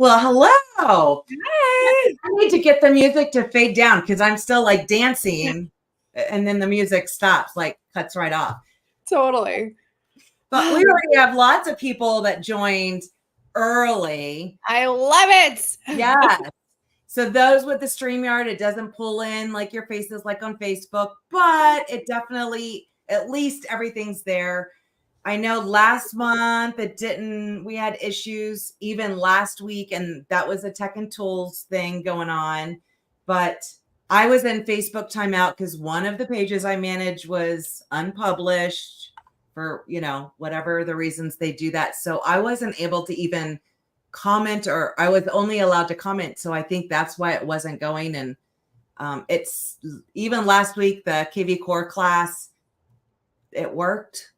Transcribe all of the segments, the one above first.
Well, hello. Hey. I need to get the music to fade down because I'm still like dancing and then the music stops, like cuts right off. Totally. But we already have lots of people that joined early. I love it. Yes. So those with the StreamYard, it doesn't pull in like your faces like on Facebook, but it definitely, at least everything's there. I know last month we had issues even last week, and that was a tech and tools thing going on. But I was in Facebook timeout because one of the pages I managed was unpublished for, whatever the reasons they do that. So I wasn't able to even comment, or I was only allowed to comment. So I think that's why it wasn't going. And it's even last week, the KV core class, it worked.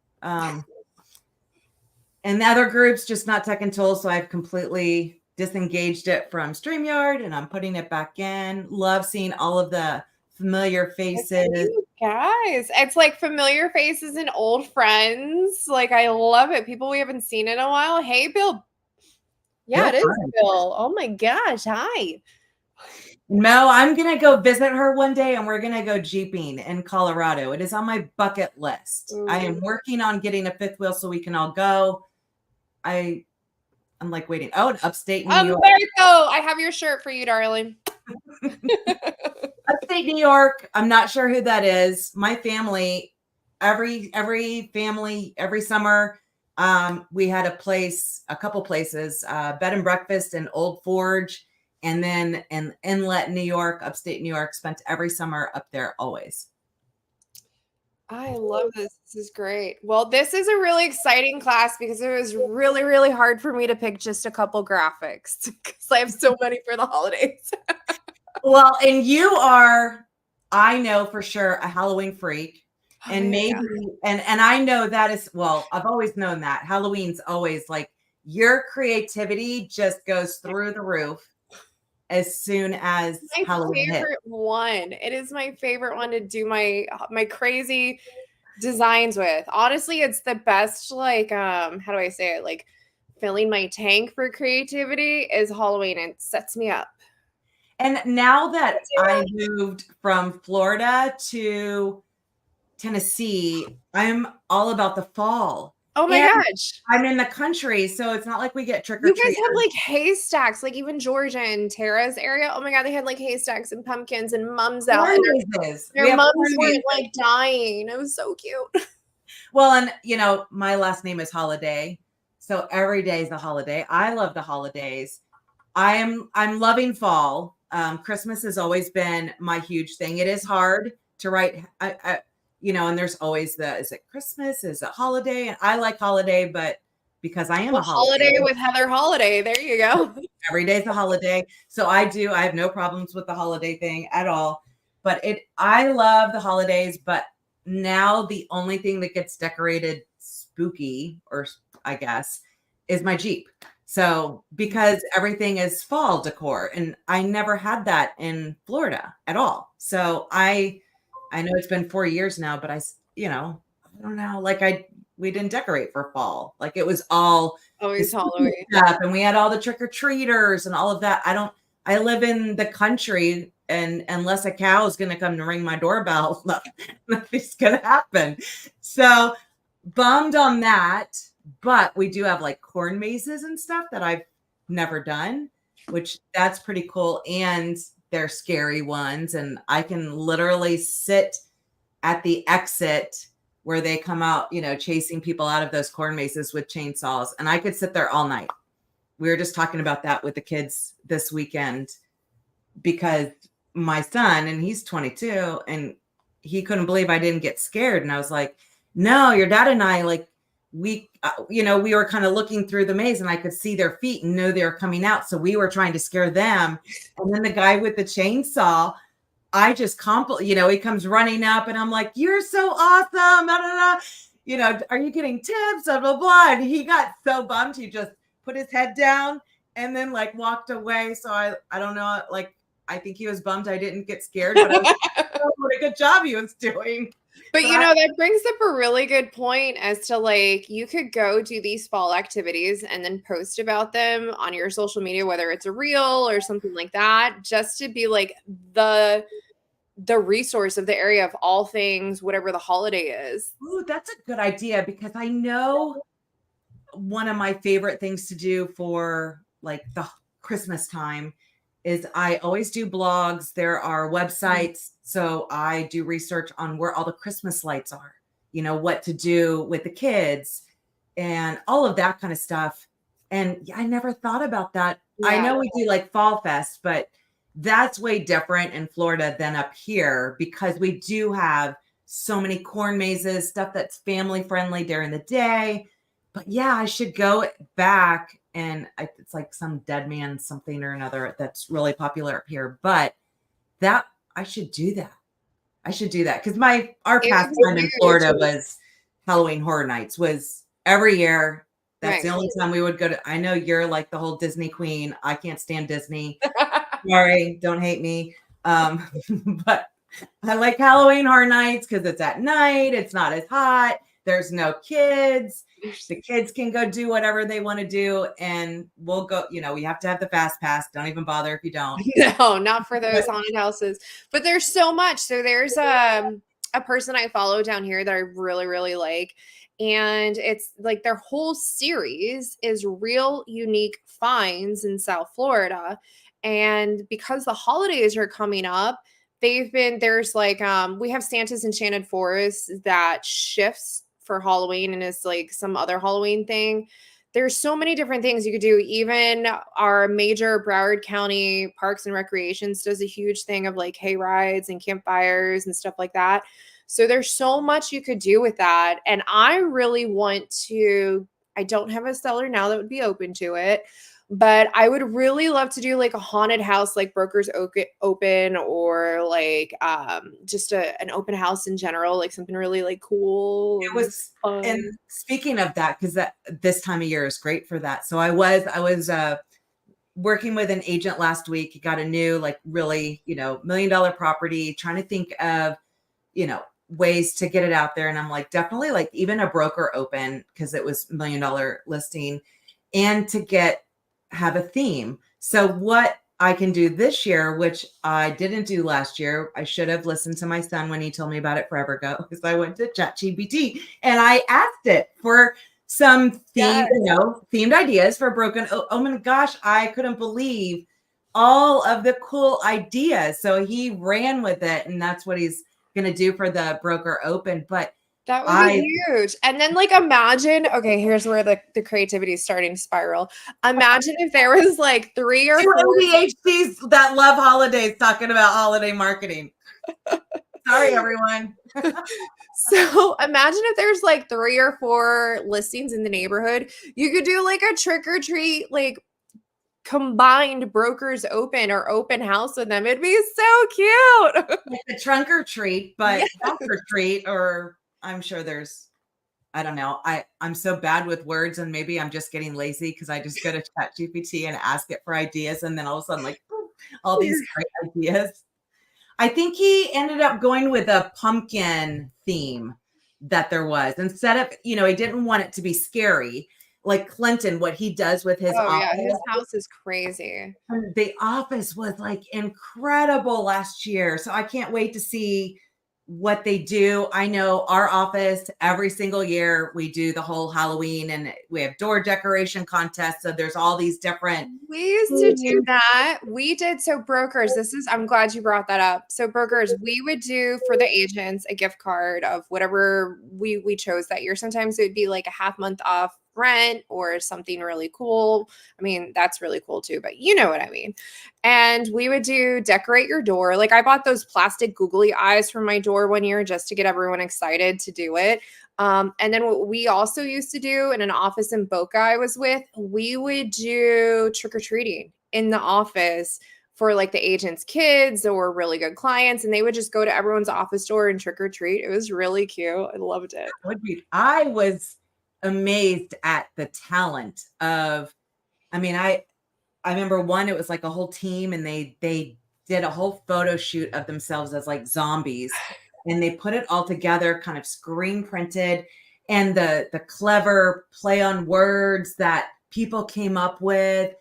And the other groups, just not tech and tools. So I've completely disengaged it from StreamYard and I'm putting it back in. Love seeing all of the familiar faces. You guys, it's like familiar faces and old friends. Like, I love it. People we haven't seen in a while. Hey, Bill. Yeah, Bill, it is Bill. Oh my gosh. Hi. No, I'm going to go visit her one day and we're going to go jeeping in Colorado. It is on my bucket list. I am working on getting a fifth wheel so we can all go. I'm like waiting. Oh, in upstate New York. There you go. I have your shirt for you, darling. Upstate New York. I'm not sure who that is. My family, every family, every summer, we had a couple places, bed and breakfast in Old Forge, and then in Inlet, New York, upstate New York. Spent every summer up there always. I love this. This is great. Well, this is a really exciting class because it was really, really hard for me to pick just a couple graphics because I have so many for the holidays. Well, and you are, I know for sure, a Halloween freak. And maybe, and I know that is, well, I've always known that Halloween's always like your creativity just goes through the roof as soon as Halloween hits. One. It is my favorite one to do my crazy designs with. Honestly, it's the best, like, how do I say it? Like filling my tank for creativity is Halloween. It sets me up. And now that I moved from Florida to Tennessee, I'm all about the fall. Oh my gosh. I'm in the country, so it's not like we get trick or treat. You guys have like haystacks, like even Georgia and Tara's area. Oh my God, they had like haystacks and pumpkins and mums out. Their mums were like dying. It was so cute. Well, and my last name is Holiday. So every day is a holiday. I love the holidays. I'm loving fall. Christmas has always been my huge thing. It is hard to write. And there's always is it Christmas? Is it holiday? And I like holiday, but because I am a holiday with Heather Holiday. There you go. Every day is a holiday. So I have no problems with the holiday thing at all. But I love the holidays, but now the only thing that gets decorated spooky, or I guess, is my Jeep. So because everything is fall decor, and I never had that in Florida at all. So I know it's been 4 years now, but I don't know, like we didn't decorate for fall. Like it was all always Halloween stuff, and we had all the trick-or-treaters and all of that. I live in the country, and unless a cow is going to come to ring my doorbell, nothing's going to happen. So bummed on that, but we do have like corn mazes and stuff that I've never done, which that's pretty cool. And they're scary ones. And I can literally sit at the exit where they come out, chasing people out of those corn mazes with chainsaws. And I could sit there all night. We were just talking about that with the kids this weekend, because my son, and he's 22, and he couldn't believe I didn't get scared. And I was like, no, your dad and I, like, we were kind of looking through the maze and I could see their feet and know they were coming out. So we were trying to scare them. And then the guy with the chainsaw, I just he comes running up and I'm like, you're so awesome. Blah, blah, blah. Are you getting tips? Blah, blah, blah. And he got so bummed. He just put his head down and then like walked away. So I don't know. Like, I think he was bummed I didn't get scared, but I was like, oh, what a good job he was doing. But But you know, that brings up a really good point as to like you could go do these fall activities and then post about them on your social media, whether it's a reel or something like that, just to be like the resource of the area of all things, whatever the holiday is. ooh, that's a good idea because I know one of my favorite things to do for like the Christmas time is I always do blogs. There are websites. So I do research on where all the Christmas lights are, what to do with the kids and all of that kind of stuff. And yeah, I never thought about that. I Yeah. know we do like Fall Fest, but that's way different in Florida than up here because we do have so many corn mazes, stuff that's family friendly during the day. But yeah, I should go back and it's like some dead man something or another that's really popular up here. But that I should do that. I should do that because our It would pastime in be huge. Florida was Halloween Horror Nights was every year. That's Right. the only time we would go to. I know you're like the whole Disney queen. I can't stand Disney. Sorry, don't hate me. But I like Halloween Horror Nights because it's at night. It's not as hot. There's no kids. The kids can go do whatever they want to do, and we'll go. We have to have the fast pass. Don't even bother if you don't. No, not for those haunted houses. But there's so much. So there's a person I follow down here that I really, really like. And it's like their whole series is real unique finds in South Florida. And because the holidays are coming up, there's like we have Santa's Enchanted Forest that shifts for Halloween and is like some other Halloween thing. There's so many different things you could do. Even our major Broward County Parks and Recreations does a huge thing of like hay rides and campfires and stuff like that. So there's so much you could do with that. And I really want to, I don't have a seller now that would be open to it, but I would really love to do like a haunted house, like Brokers Open, or like just an open house in general, like something really like cool It and was, and fun. speaking of that, because that this time of year is great for that. So I was working with an agent last week. He got a new, like really, $1 million property, trying to think of, ways to get it out there. And I'm like, definitely like even a broker open because it was $1 million listing and to have a theme. So what I can do this year, which I didn't do last year, I should have listened to my son when he told me about it forever ago, because I went to ChatGPT and I asked it for some Yes. themed ideas for broken. Oh my gosh, I couldn't believe all of the cool ideas. So he ran with it, and that's what he's going to do for the broker open. But That would be huge. And then like imagine, okay, here's where the creativity is starting to spiral. Imagine if there was like 3 or 4 ADHDs that love holidays talking about holiday marketing. Sorry, everyone. So imagine if there's like 3 or 4 listings in the neighborhood. You could do like a trick or treat, like combined Brokers Open or open house with them. It'd be so cute. Like the trunk or treat, but Yes. trunk or treat, or I'm sure I don't know. I'm so bad with words, and maybe I'm just getting lazy because I just go to ChatGPT and ask it for ideas, and then all of a sudden, like all these great ideas. I think he ended up going with a pumpkin theme that there was instead of, he didn't want it to be scary. Like Clinton, what he does with his Oh yeah, office. his house is crazy. The office was like incredible last year. So I can't wait to see what they do. I know our office every single year we do the whole Halloween and we have door decoration contests. So there's all these different. We used to do that. We did so Brokers. I'm glad you brought that up. So Brokers, we would do for the agents a gift card of whatever we chose that year. Sometimes it would be like a half month off rent or something really cool. I mean, that's really cool too, but you know what I mean. And we would do decorate your door. Like I bought those plastic googly eyes for my door one year just to get everyone excited to do it. And then what we also used to do in an office in Boca I was with, we would do trick-or-treating in the office for like the agents' kids or really good clients. And they would just go to everyone's office door and trick-or-treat. It was really cute. I loved it. I was amazed at the talent of, I remember one, it was like a whole team and they did a whole photo shoot of themselves as like zombies. and they put it all together, kind of screen printed, and the clever play on words that people came up with.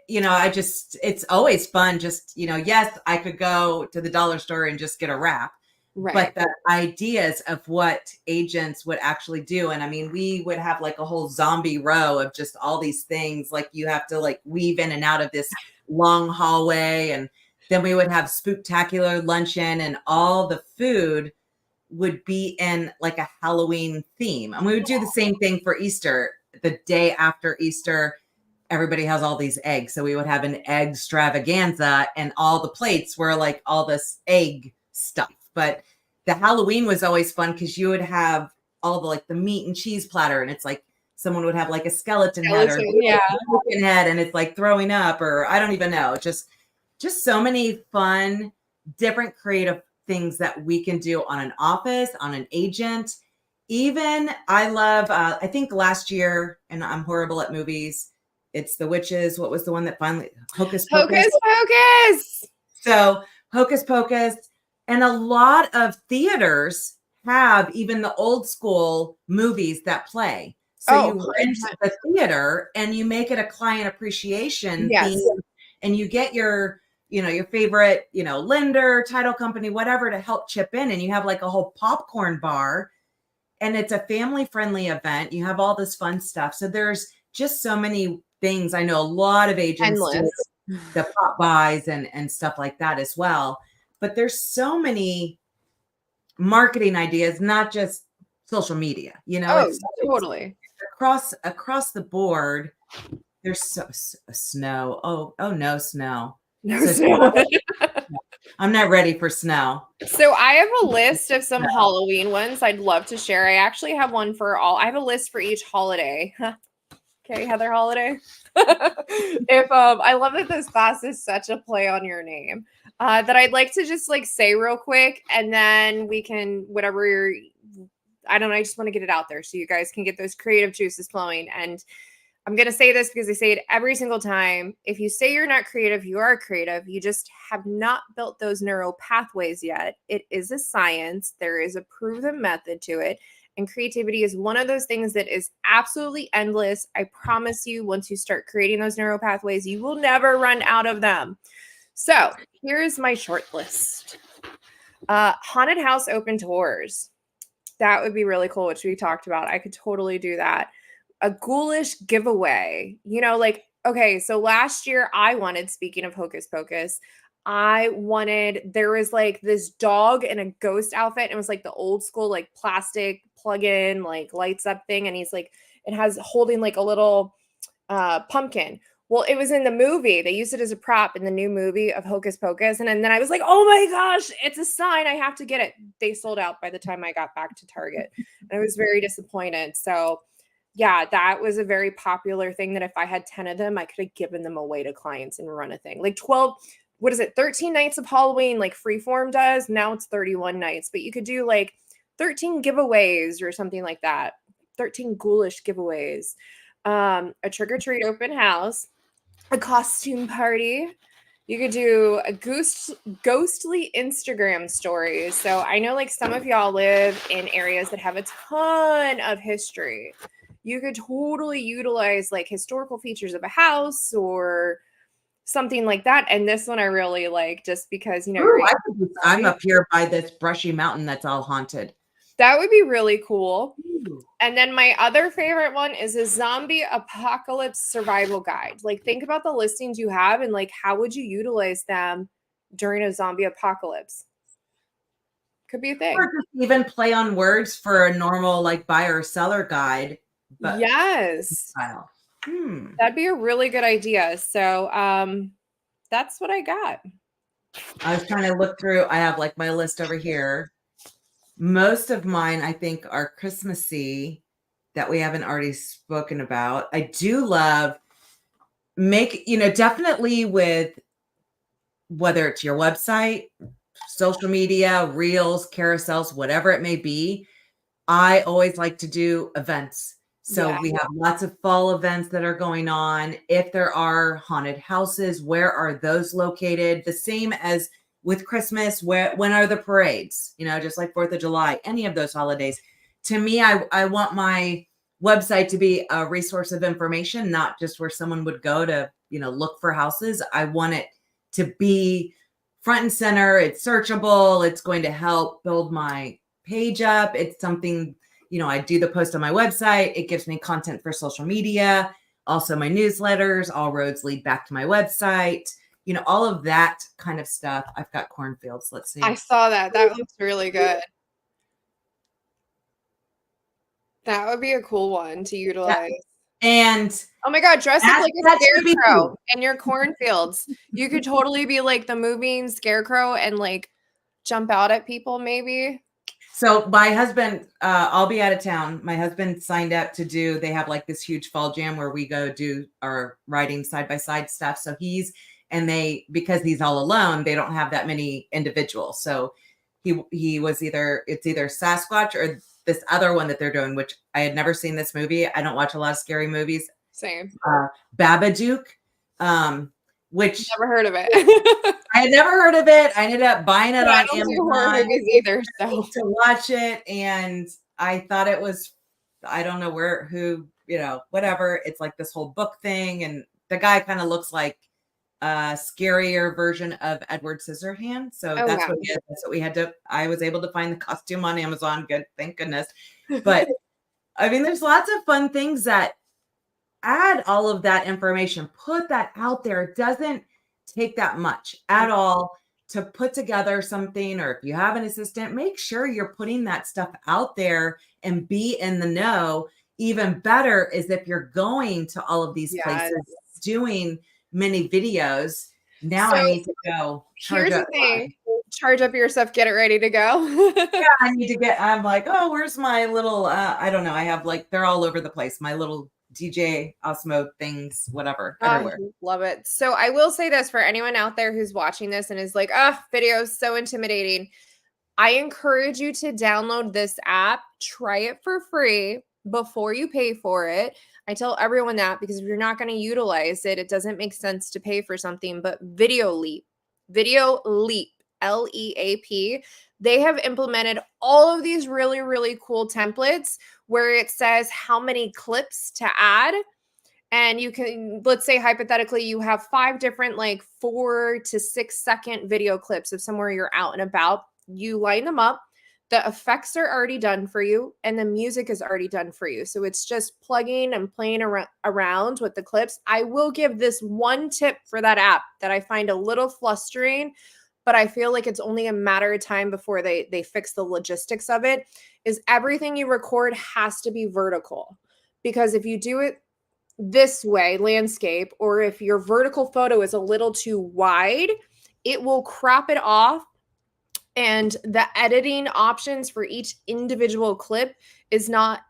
It's always fun. Just, yes, I could go to the dollar store and just get a wrap, but the ideas of what agents would actually do. And I mean, we would have like a whole zombie row of just all these things. Like you have to like weave in and out of this long hallway. And then we would have spooktacular luncheon, and all the food would be in like a Halloween theme. And we would do the same thing for Easter. The day after Easter, everybody has all these eggs. So we would have an egg extravaganza, and all the plates were like all this egg stuff. But the Halloween was always fun because you would have all the like the meat and cheese platter, and it's like someone would have like a skeleton head or a broken head, and it's like throwing up, or I don't even know. Just so many fun, different creative things that we can do on an office, on an agent. Even I love, I think last year, and I'm horrible at movies, it's the witches. What was the one that finally, Hocus Pocus? Hocus Pocus. So Hocus Pocus. And a lot of theaters have even the old school movies that play. So you rent the theater and you make it a client appreciation theme, and you get your favorite, lender, title company, whatever, to help chip in. And you have like a whole popcorn bar, and it's a family friendly event. You have all this fun stuff. So there's just so many things. I know a lot of agents do the pop buys and stuff like that as well. But there's so many marketing ideas, not just social media, Totally. Across the board. There's snow. Oh no, snow. No snow. I'm not ready for snow. So I have a list of some Halloween ones I'd love to share. I actually have one for all. I have a list for each holiday. Okay, Heather Holiday. If I love that this class is such a play on your name. That I'd like to just like say real quick, and then we can I just want to get it out there so you guys can get those creative juices flowing. And I'm going to say this because I say it every single time. If you say you're not creative, you are creative. You just have not built those neural pathways yet. It is a science. There is a proven method to it. And creativity is one of those things that is absolutely endless. I promise you, once you start creating those neural pathways, you will never run out of them. So here's my short list. Haunted house open tours. That would be really cool, which we talked about. I could totally do that. A ghoulish giveaway. Okay, so last year speaking of Hocus Pocus, there was like this dog in a ghost outfit. And it was like the old school, like plastic plug-in, like lights up thing. And he's like, it has holding like a little pumpkin. Well, it was in the movie. They used it as a prop in the new movie of Hocus Pocus. And then I was like, oh my gosh, it's a sign. I have to get it. They sold out by the time I got back to Target. And I was very disappointed. So yeah, that was a very popular thing that if I had 10 of them, I could have given them away to clients and run a thing. Like 13 nights of Halloween, like Freeform does. Now it's 31 nights, but you could do like 13 giveaways or something like that. 13 ghoulish giveaways. A trick-or-treat open house. A costume party. You could do a ghostly Instagram stories. So I know like some of y'all live in areas that have a ton of history. You could totally utilize like historical features of a house or something like that. And this one I really like just because, I'm up here by this brushy mountain that's all haunted. That would be really cool. Ooh. And then my other favorite one is a zombie apocalypse survival guide. Like think about the listings you have and like how would you utilize them during a zombie apocalypse? Could be a thing. Or just even play on words for a normal like buyer or seller guide. But yes. That'd be a really good idea. So that's what I got. I was trying to look through. I have like my list over here. Most of mine, I think, are Christmassy that we haven't already spoken about. I do love definitely with whether it's your website, social media, reels, carousels, whatever it may be. I always like to do events. So we have lots of fall events that are going on. If there are haunted houses, where are those located? The same as with Christmas, when are the parades? You know, just like 4th of July, any of those holidays. To me, I want my website to be a resource of information, not just where someone would go to, you know, look for houses. I want it to be front and center. It's searchable. It's going to help build my page up. It's something, you know, I do the post on my website. It gives me content for social media, also my newsletters. All roads lead back to my website. You know, all of that kind of stuff. I've got cornfields. Let's see. I saw that. That looks really good. That would be a cool one to utilize. Yeah. And oh my God, dress up like a scarecrow in your cornfields. You could totally be like the moving scarecrow and like jump out at people maybe. So my husband, I'll be out of town. My husband signed up to do, they have like this huge fall jam where we go do our riding side-by-side stuff. So because he's all alone, they don't have that many individuals. So he was it's either Sasquatch or this other one that they're doing, which I had never seen this movie. I don't watch a lot of scary movies. Same. Babadook, which never heard of it. I had never heard of it. I ended up buying it on Amazon either, so. to watch it. And I thought it was, I don't know who, you know, whatever. It's like this whole book thing. And the guy kind of looks like a scarier version of Edward Scissorhands. So that's what we had to, I was able to find the costume on Amazon. Good. Thank goodness. But I mean, there's lots of fun things that add all of that information, put that out there. It doesn't take that much at all to put together something, or if you have an assistant, make sure you're putting that stuff out there and be in the know. Even better is if you're going to all of these places doing many videos. Now I need to go. Here's the thing. Charge up your stuff, get it ready to go. Yeah, I'm like, oh, where's my little, I don't know. I have like, they're all over the place. My little DJ Osmo things, whatever, everywhere. Love it. So I will say this for anyone out there who's watching this and is like, video is so intimidating. I encourage you to download this app, try it for free before you pay for it. I tell everyone that because if you're not going to utilize it, it doesn't make sense to pay for something. But Video Leap, LEAP, they have implemented all of these really, really cool templates where it says how many clips to add. And you can, let's say hypothetically, you have 5 different like 4 to 6 second video clips of somewhere you're out and about. You line them up. The effects are already done for you and the music is already done for you. So it's just plugging and playing around with the clips. I will give this one tip for that app that I find a little flustering, but I feel like it's only a matter of time before they fix the logistics of it, is everything you record has to be vertical. Because if you do it this way, landscape, or if your vertical photo is a little too wide, it will crop it off. And the editing options for each individual clip is not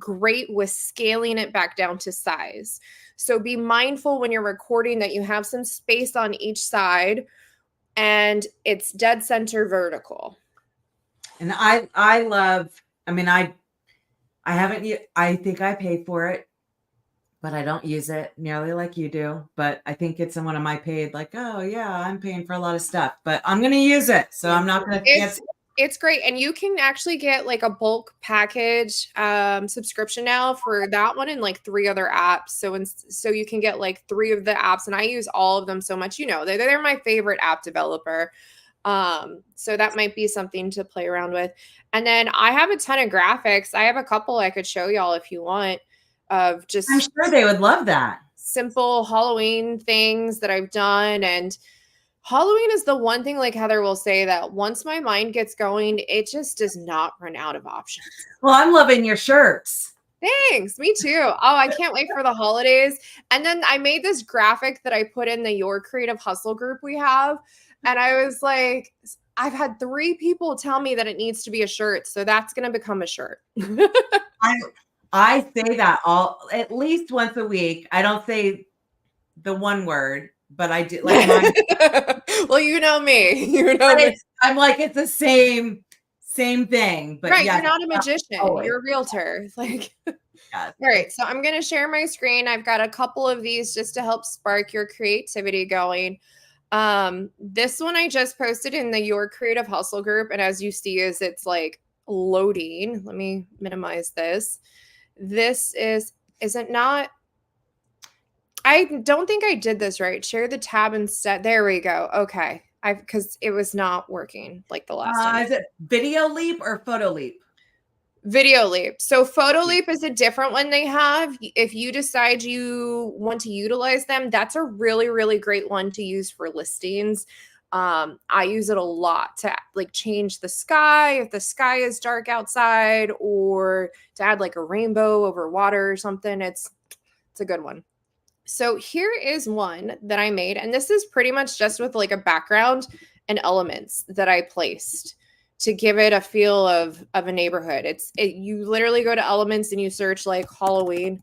great with scaling it back down to size. So be mindful when you're recording that you have some space on each side and it's dead center vertical. And I love, I mean, I think I pay for it, but I don't use it nearly like you do. But I think it's in one of my paid, like, oh yeah, I'm paying for a lot of stuff, but I'm going to use it. So I'm not going to. It's great. And you can actually get like a bulk package subscription now for that one and like 3 other apps. So you can get like 3 of the apps, and I use all of them so much. You know, they're my favorite app developer. So that might be something to play around with. And then I have a ton of graphics. I have a couple I could show y'all if you want. Of just, I'm sure they would love that. Simple Halloween things that I've done. And Halloween is the one thing, like Heather will say, that once my mind gets going, it just does not run out of options. Well, I'm loving your shirts. Thanks. Me too. Oh, I can't wait for the holidays. And then I made this graphic that I put in the Your Creative Hustle group we have. And I was like, I've had 3 people tell me that it needs to be a shirt. So that's going to become a shirt. I say that at least once a week. I don't say the one word, but I do like mine. Well, you know me. You know me. I'm like, it's the same thing. But right, yes, you're not a magician. You're a realtor. Like, yes. All right. So I'm gonna share my screen. I've got a couple of these just to help spark your creativity going. This one I just posted in the Your Creative Hustle group, and as you see, is it's like loading. Let me minimize this. This is it not? I don't think I did this right. Share the tab instead. There we go. Okay. Because it was not working like the last time. Is it Video Leap or Photo Leap? Video Leap. So Photo Leap is a different one they have. If you decide you want to utilize them, that's a really, really great one to use for listings. I use it a lot to like change the sky if the sky is dark outside, or to add like a rainbow over water or something. It's a good one. So here is one that I made, and this is pretty much just with like a background and elements that I placed to give it a feel of a neighborhood. You literally go to elements and you search like Halloween.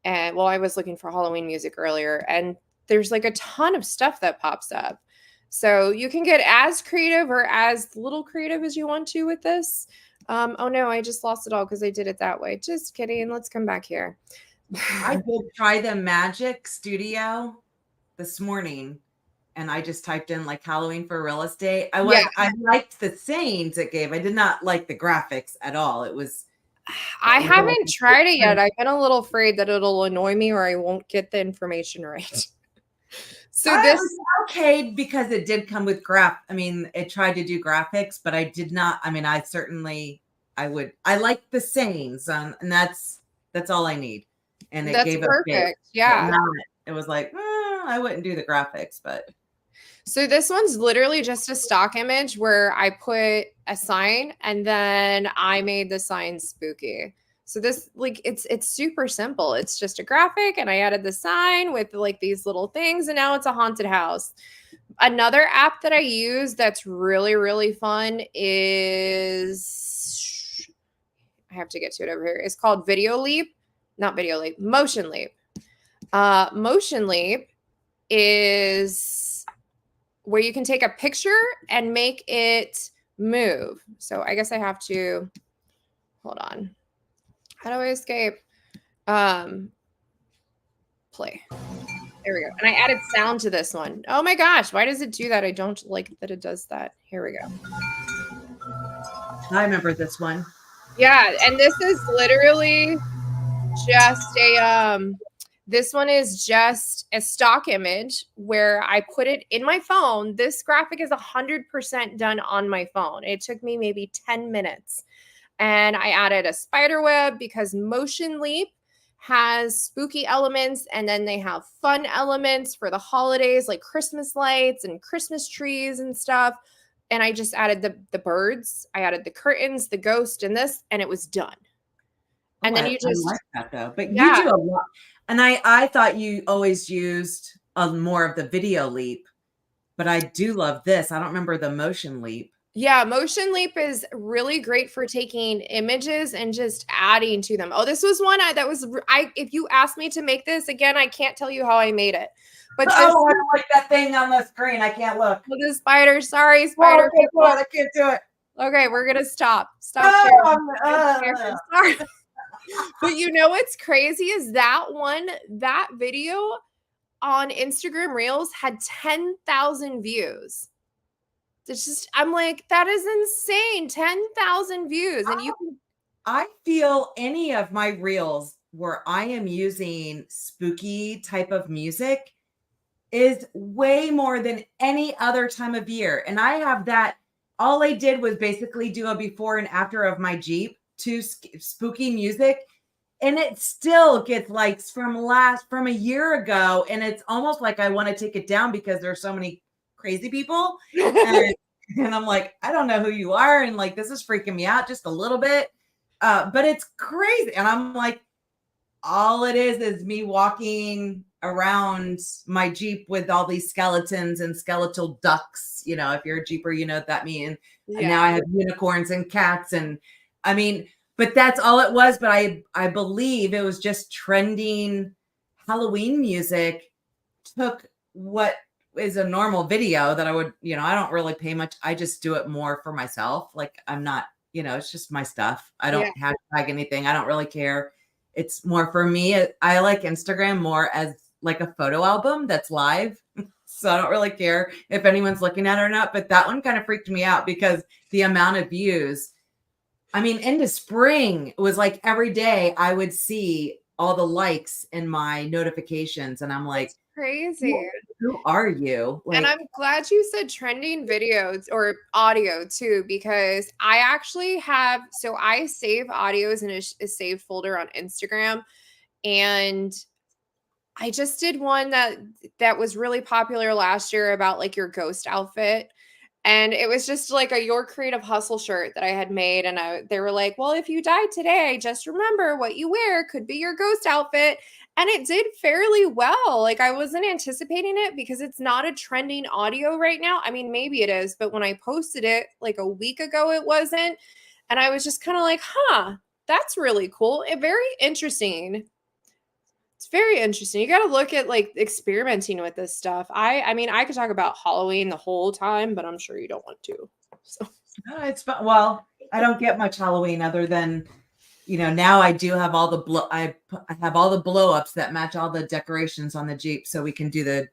And well, I was looking for Halloween music earlier, and there's like a ton of stuff that pops up. So you can get as creative or as little creative as you want to with this. Oh no, I just lost it all because I did it that way. Just kidding. Let's come back here. I did try the Magic Studio this morning, and I just typed in like Halloween for real estate. I liked the sayings it gave. I did not like the graphics at all. It was. I haven't tried it yet. I've been a little afraid that it'll annoy me or I won't get the information right. So this was okay because it did come with it tried to do graphics, but I did not. I mean, I like the sayings, and that's all I need. And it gave perfect. Yeah. It was like, I wouldn't do the graphics, but. So this one's literally just a stock image where I put a sign and then I made the sign spooky. So this, like, it's super simple. It's just a graphic and I added the sign with like these little things, and now it's a haunted house. Another app that I use that's really, really fun is, I have to get to it over here. It's called Motion Leap. Motion Leap is where you can take a picture and make it move. So I guess I have to, hold on. How do I escape? Play. There we go. And I added sound to this one. Oh my gosh, why does it do that? I don't like that it does that. Here we go. I remember this one. Yeah, and this is literally just this one is just a stock image where I put it in my phone. This graphic is 100% done on my phone. It took me maybe 10 minutes. And I added a spider web because Motion Leap has spooky elements, and then they have fun elements for the holidays like Christmas lights and Christmas trees and stuff. And I just added the birds. I added the curtains, the ghost, and this, and it was done. And then you just, I like that though. But you do a lot. And I thought you always used more of the Video Leap, but I do love this. I don't remember the Motion Leap. Yeah, Motion Leap is really great for taking images and just adding to them. Oh, this was one if you asked me to make this again, I can't tell you how I made it. But I don't like that thing on the screen. I can't look. The spider. Sorry, spider. I can't do it. Okay, we're gonna stop. Sorry. But you know what's crazy is that video on Instagram Reels had 10,000 views. It's just, I'm like, that is insane. 10,000 views. And I feel any of my reels where I am using spooky type of music is way more than any other time of year. And I have that. All I did was basically do a before and after of my Jeep to spooky music. And it still gets likes from a year ago. And it's almost like I want to take it down because there's so many crazy people. And I'm like, I don't know who you are. And like, this is freaking me out just a little bit. But it's crazy. And I'm like, all it is me walking around my Jeep with all these skeletons and skeletal ducks. You know, if you're a Jeeper, you know what that means. Yeah. And now I have unicorns and cats. And I mean, but that's all it was. But I believe it was just trending Halloween music took what is a normal video that I would, I don't really pay much. I just do it more for myself. Like I'm not, it's just my stuff. I don't hashtag anything. I don't really care. It's more for me. I like Instagram more as like a photo album that's live. So I don't really care if anyone's looking at it or not. But that one kind of freaked me out because the amount of views. I mean, into spring, it was like every day I would see all the likes in my notifications. And I'm like, It's crazy. who are you? And Like, I'm glad you said trending videos or audio too, because I actually have, so I save audios in a saved folder on Instagram. And I just did one that was really popular last year about like your ghost outfit. And it was just like a Your Creative Hustle shirt that I had made. And they were like, well, if you died today, just remember what you wear could be your ghost outfit. And it did fairly well. Like I wasn't anticipating it because it's not a trending audio right now. I mean, maybe it is, but when I posted it like a week ago, it wasn't. And I was just kind of like, huh, that's really cool. Very interesting. It's very interesting. You got to look at like experimenting with this stuff. I mean, I could talk about Halloween the whole time, but I'm sure you don't want to. So it's fun. Well, I don't get much Halloween other than, now I do have all the I have all the blow ups that match all the decorations on the Jeep, so we can do the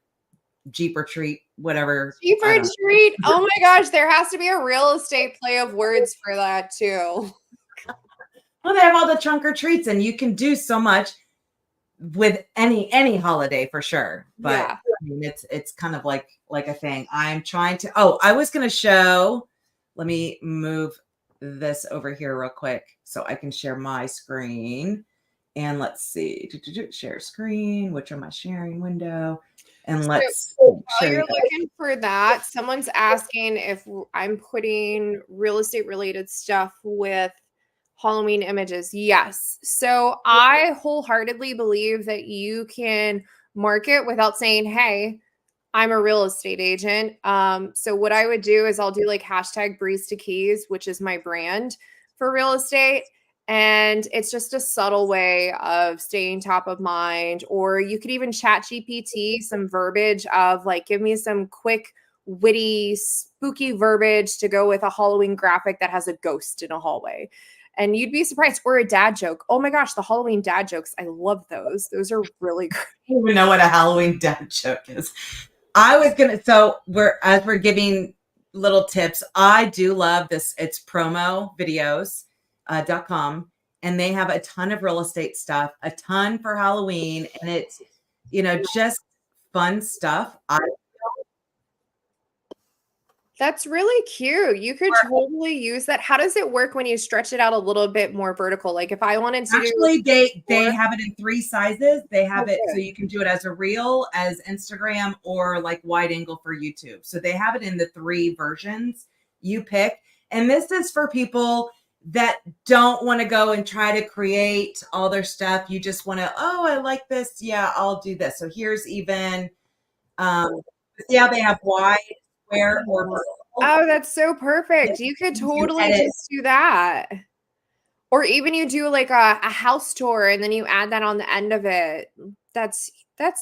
Jeep or treat, whatever. Jeep or treat. Oh my gosh, there has to be a real estate play of words for that too. Well, they have all the trunk or treats, and you can do so much with any holiday for sure. But Yeah. I mean, it's kind of like a thing. I'm trying to. Oh, I was going to show. Let me move this over here real quick so I can share my screen. And let's see, share screen. Which am I sharing window? And let's. While you're looking for that, someone's asking if I'm putting real estate related stuff with Halloween images. Yes. So I wholeheartedly believe that you can market without saying, hey, I'm a real estate agent. So what I would do is I'll do like hashtag Breeze to Keys, which is my brand for real estate. And it's just a subtle way of staying top of mind. Or you could even chat GPT some verbiage of like, give me some quick, witty, spooky verbiage to go with a Halloween graphic that has a ghost in a hallway. And you'd be surprised. Or a dad joke. Oh my gosh, the Halloween dad jokes. I love those. Those are really great. I don't even know what a Halloween dad joke is. I was gonna. So we're giving little tips. I do love this. It's promovideos.com, and they have a ton of real estate stuff, a ton for Halloween, and it's just fun stuff. That's really cute. You could totally use that. How does it work when you stretch it out a little bit more vertical? Like if I wanted to Actually, they have it in 3 sizes. They have it so you can do it as a reel, as Instagram, or like wide angle for YouTube. So they have it in the 3 versions you pick. And this is for people that don't want to go and try to create all their stuff. You just want to, oh, I like this. Yeah, I'll do this. So here's even, see how they have wide, square, or vertical. Oh, that's so perfect. You could totally just do that. Or even you do like a house tour and then you add that on the end of it. That's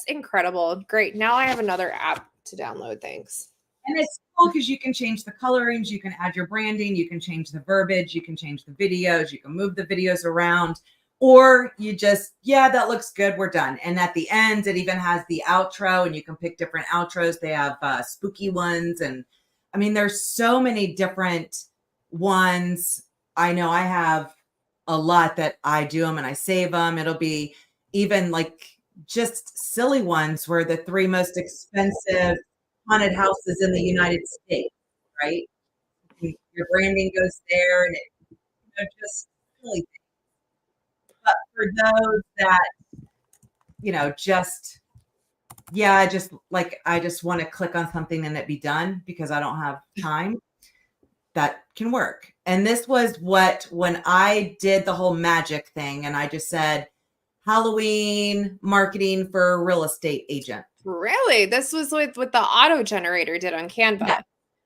incredible. Great. Now I have another app to download. Thanks. And it's cool because you can change the colorings, you can add your branding, you can change the verbiage, you can change the videos, you can move the videos around, or you just, yeah, that looks good, we're done. And at the end, it even has the outro, and you can pick different outros. They have spooky ones, and I mean, there's so many different ones. I know I have a lot that I do them and I save them. It'll be even like just silly ones where the 3 most expensive haunted houses in the United States, right? Your branding goes there, and just silly things. But for those that, just, yeah, I just want to click on something and it be done because I don't have time, that can work. And this was when I did the whole magic thing, and I just said, Halloween marketing for a real estate agent. Really? This was with what the auto generator did on Canva. Yeah.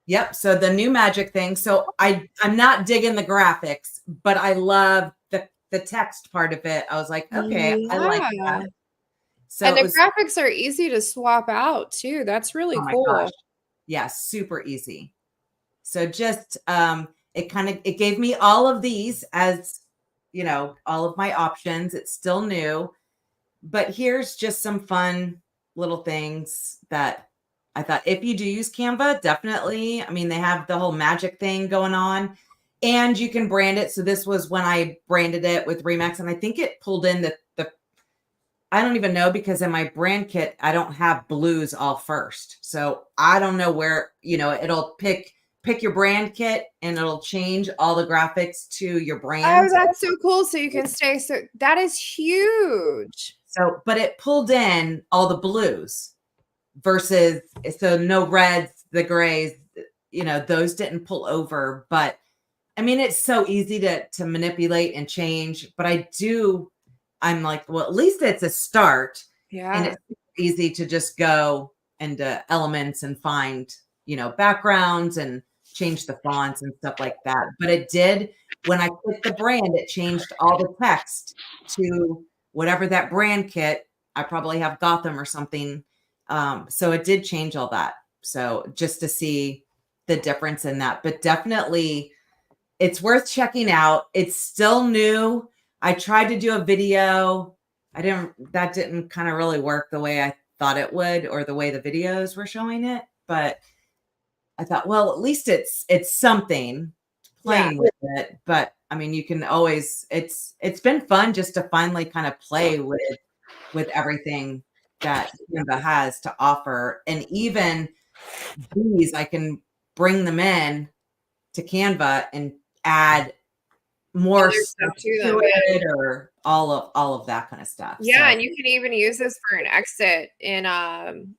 Yep. So the new magic thing. So I'm not digging the graphics, but I love the text part of it. I was like, okay, I like that. So and the graphics are easy to swap out too. That's really cool. Gosh. Yeah, super easy. So just it gave me all of these as all of my options. It's still new, but here's just some fun little things that I thought if you do use Canva, definitely. I mean, they have the whole magic thing going on, and you can brand it. So this was when I branded it with Remax, and I think it pulled in the I don't even know, because in my brand kit, I don't have blues all first. So I don't know where, it'll pick your brand kit and it'll change all the graphics to your Oh, brand. that's so cool. So you can stay. So that is huge. So, but it pulled in all the blues versus, so no reds, the grays, those didn't pull over. But I mean, it's so easy to manipulate and change. But I'm like, well, at least it's a start. Yeah. And it's easy to just go into elements and find, backgrounds and change the fonts and stuff like that. But it did, when I clicked the brand, it changed all the text to whatever that brand kit. I probably have Gotham or something. So it did change all that. So just to see the difference in that, but definitely it's worth checking out. It's still new. I tried to do a video. That didn't kind of really work the way I thought it would, or the way the videos were showing it. But I thought, well, at least it's something playing with it. But I mean, you can always, it's been fun just to finally kind of play with everything that Canva has to offer. And even these, I can bring them in to Canva and add more stuff to it, or all of that kind of stuff. Yeah, so. And you can even use this for an exit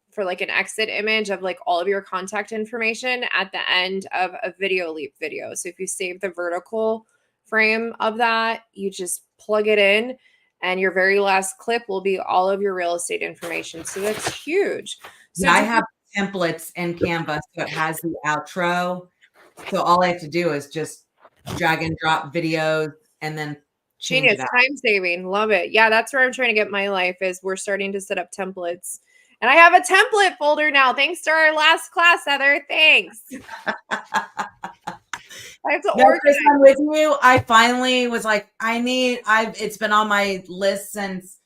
for like an exit image of like all of your contact information at the end of a video leap video. So if you save the vertical frame of that, you just plug it in, and your very last clip will be all of your real estate information. So that's huge. So I have templates in Canva, so it has the outro. So all I have to do is just drag and drop videos and then change it out. Time saving. Love it. Yeah, that's where I'm trying to get my life, is we're starting to set up templates. And I have a template folder now, thanks to our last class, Heather. Thanks. I have to organize. I'm with you. I finally was like, it's been on my list since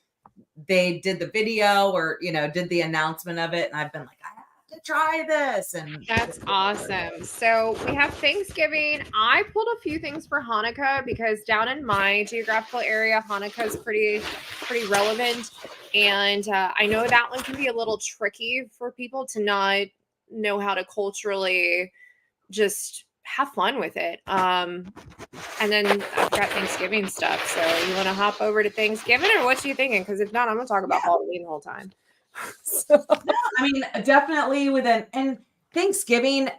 they did the video, or, did the announcement of it. And I've been like, I have to try this. And that's awesome. So we have Thanksgiving. I pulled a few things for Hanukkah, because down in my geographical area, Hanukkah is pretty relevant. And I know that one can be a little tricky for people to not know how to culturally just have fun with it. And then I've got Thanksgiving stuff. So you want to hop over to Thanksgiving, or what you thinking? Because if not, I'm going to talk about Halloween the whole time. So. No, I mean, definitely and Thanksgiving,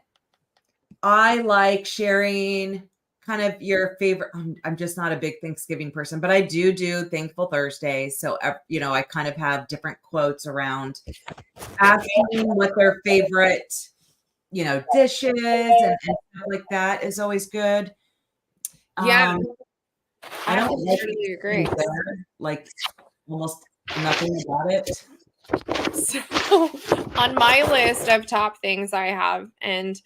I like sharing kind of your favorite. I'm just not a big Thanksgiving person, but I do Thankful Thursday. So, I kind of have different quotes around asking what their favorite, dishes and stuff like that is always good. Yeah. I don't totally agree. Like almost nothing about it. So on my list of top things I have, and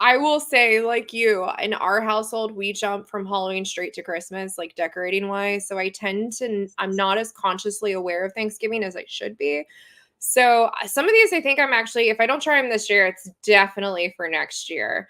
I will say, like you, in our household, we jump from Halloween straight to Christmas, like decorating wise. So I'm not as consciously aware of Thanksgiving as I should be. So some of these, I think I'm actually, if I don't try them this year, it's definitely for next year.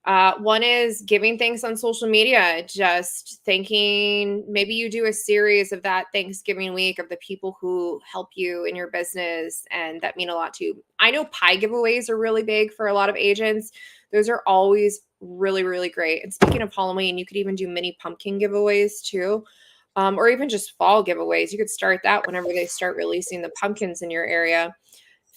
One is giving thanks on social media, just thanking, maybe you do a series of that Thanksgiving week of the people who help you in your business and that mean a lot to you. I know pie giveaways are really big for a lot of agents. Those are always really, really great. And speaking of Halloween, you could even do mini pumpkin giveaways too, or even just fall giveaways. You could start that whenever they start releasing the pumpkins in your area.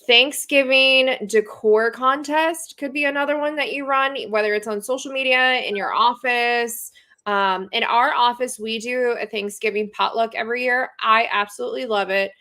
Thanksgiving decor contest could be another one that you run, whether it's on social media, in your office. In our office, we do a Thanksgiving potluck every year. I absolutely love it.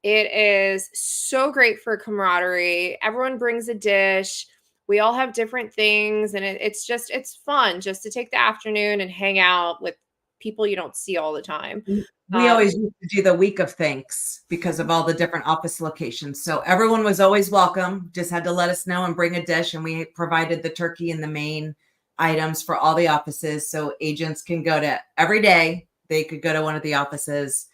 It is so great for camaraderie. Everyone brings a dish. We all have different things, and it's fun just to take the afternoon and hang out with people you don't see all the time. We always used to do the week of thanks because of all the different office locations. So everyone was always welcome. Just had to let us know and bring a dish. And we provided the turkey and the main items for all the offices. So agents can go to every day. They could go to one of the offices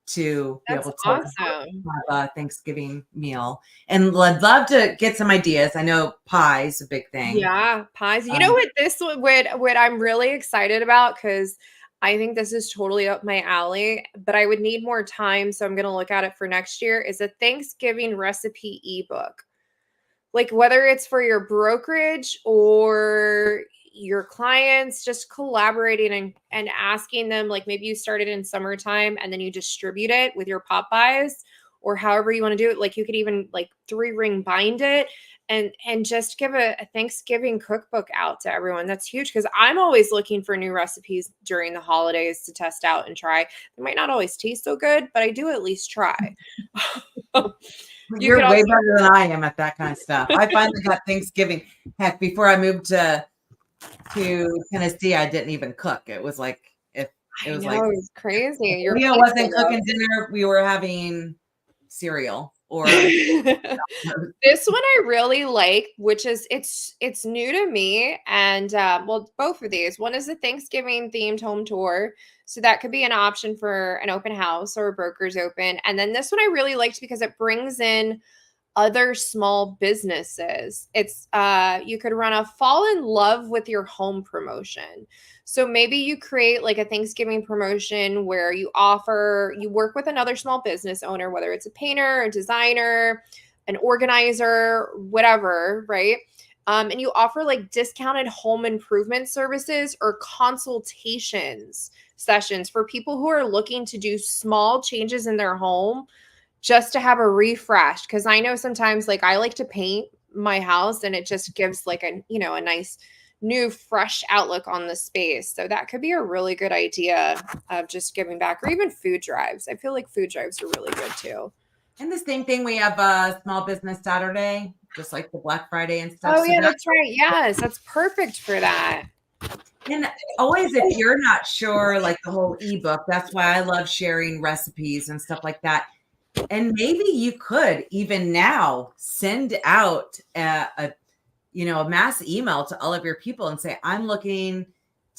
to be That's able to awesome. have a Thanksgiving meal. And I'd love to get some ideas. I know pie's a big thing. Yeah, pies. You know what what I'm really excited about, because I think this is totally up my alley, but I would need more time, so I'm going to look at it for next year, is a Thanksgiving recipe ebook. Like whether it's for your brokerage or your clients, just collaborating and asking them, like maybe you started in summertime and then you distribute it with your pop buys or however you want to do it. Like you could even like 3-ring bind it and just give a Thanksgiving cookbook out to everyone. That's huge, because I'm always looking for new recipes during the holidays to test out and try. They might not always taste so good, but I do at least try. You could You're way also better than I am at that kind of stuff. I finally got Thanksgiving. Heck, before I moved to Tennessee, I didn't even cook. It was like if it I was know, like it's crazy. if Leah wasn't cooking dinner, we were having cereal or This one I really like, which is it's new to me, and well, both of these. One is a Thanksgiving themed home tour, so that could be an option for an open house or a broker's open. And then this one I really liked because it brings in other small businesses. It's you could run a fall in love with your home promotion. So maybe you create like a Thanksgiving promotion where you work with another small business owner, whether it's a painter, a designer, an organizer, whatever, right? And you offer like discounted home improvement services or consultations sessions for people who are looking to do small changes in their home just to have a refresh. Because I know sometimes like I like to paint my house and it just gives like a nice new fresh outlook on the space. So that could be a really good idea of just giving back, or even food drives. I feel like food drives are really good too. and the same thing. We have a small business Saturday, just like the Black Friday and stuff. Oh So yeah, that's right. Yes, that's perfect for that. and always, if you're not sure, like the whole ebook, that's why I love sharing recipes and stuff like that. And maybe you could even now send out a mass email to all of your people and say, I'm looking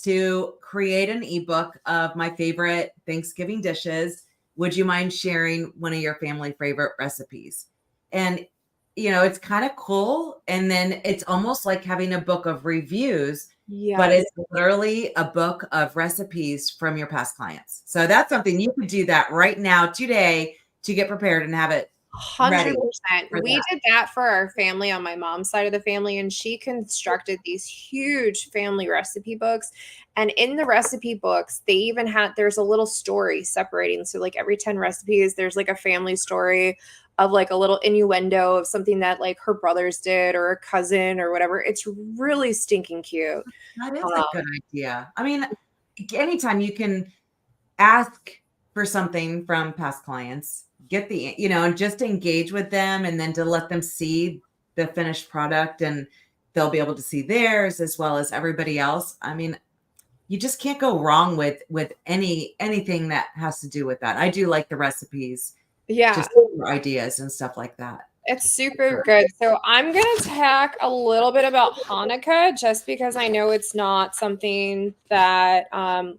to create an ebook of my favorite Thanksgiving dishes. Would you mind sharing one of your family favorite recipes? And, it's kind of cool. And then it's almost like having a book of reviews, but Yes. it's literally a book of recipes from your past clients. So that's something you could do that right now, today, to get prepared and have it ready 100%. for We that. did that for our family on my mom's side of the family, and she constructed these huge family recipe books. And in the recipe books, there's a little story separating. So, like every 10 recipes, there's like a family story of like a little innuendo of something that like her brothers did or a cousin or whatever. It's really stinking cute. That is a good idea. I mean, anytime you can ask for something from past clients, get and just engage with them, and then to let them see the finished product, and they'll be able to see theirs as well as everybody else. I mean, you just can't go wrong with anything that has to do with that. I do like the recipes, Yeah. just for ideas and stuff like that. It's super good. So I'm going to talk a little bit about Hanukkah, just because I know it's not something that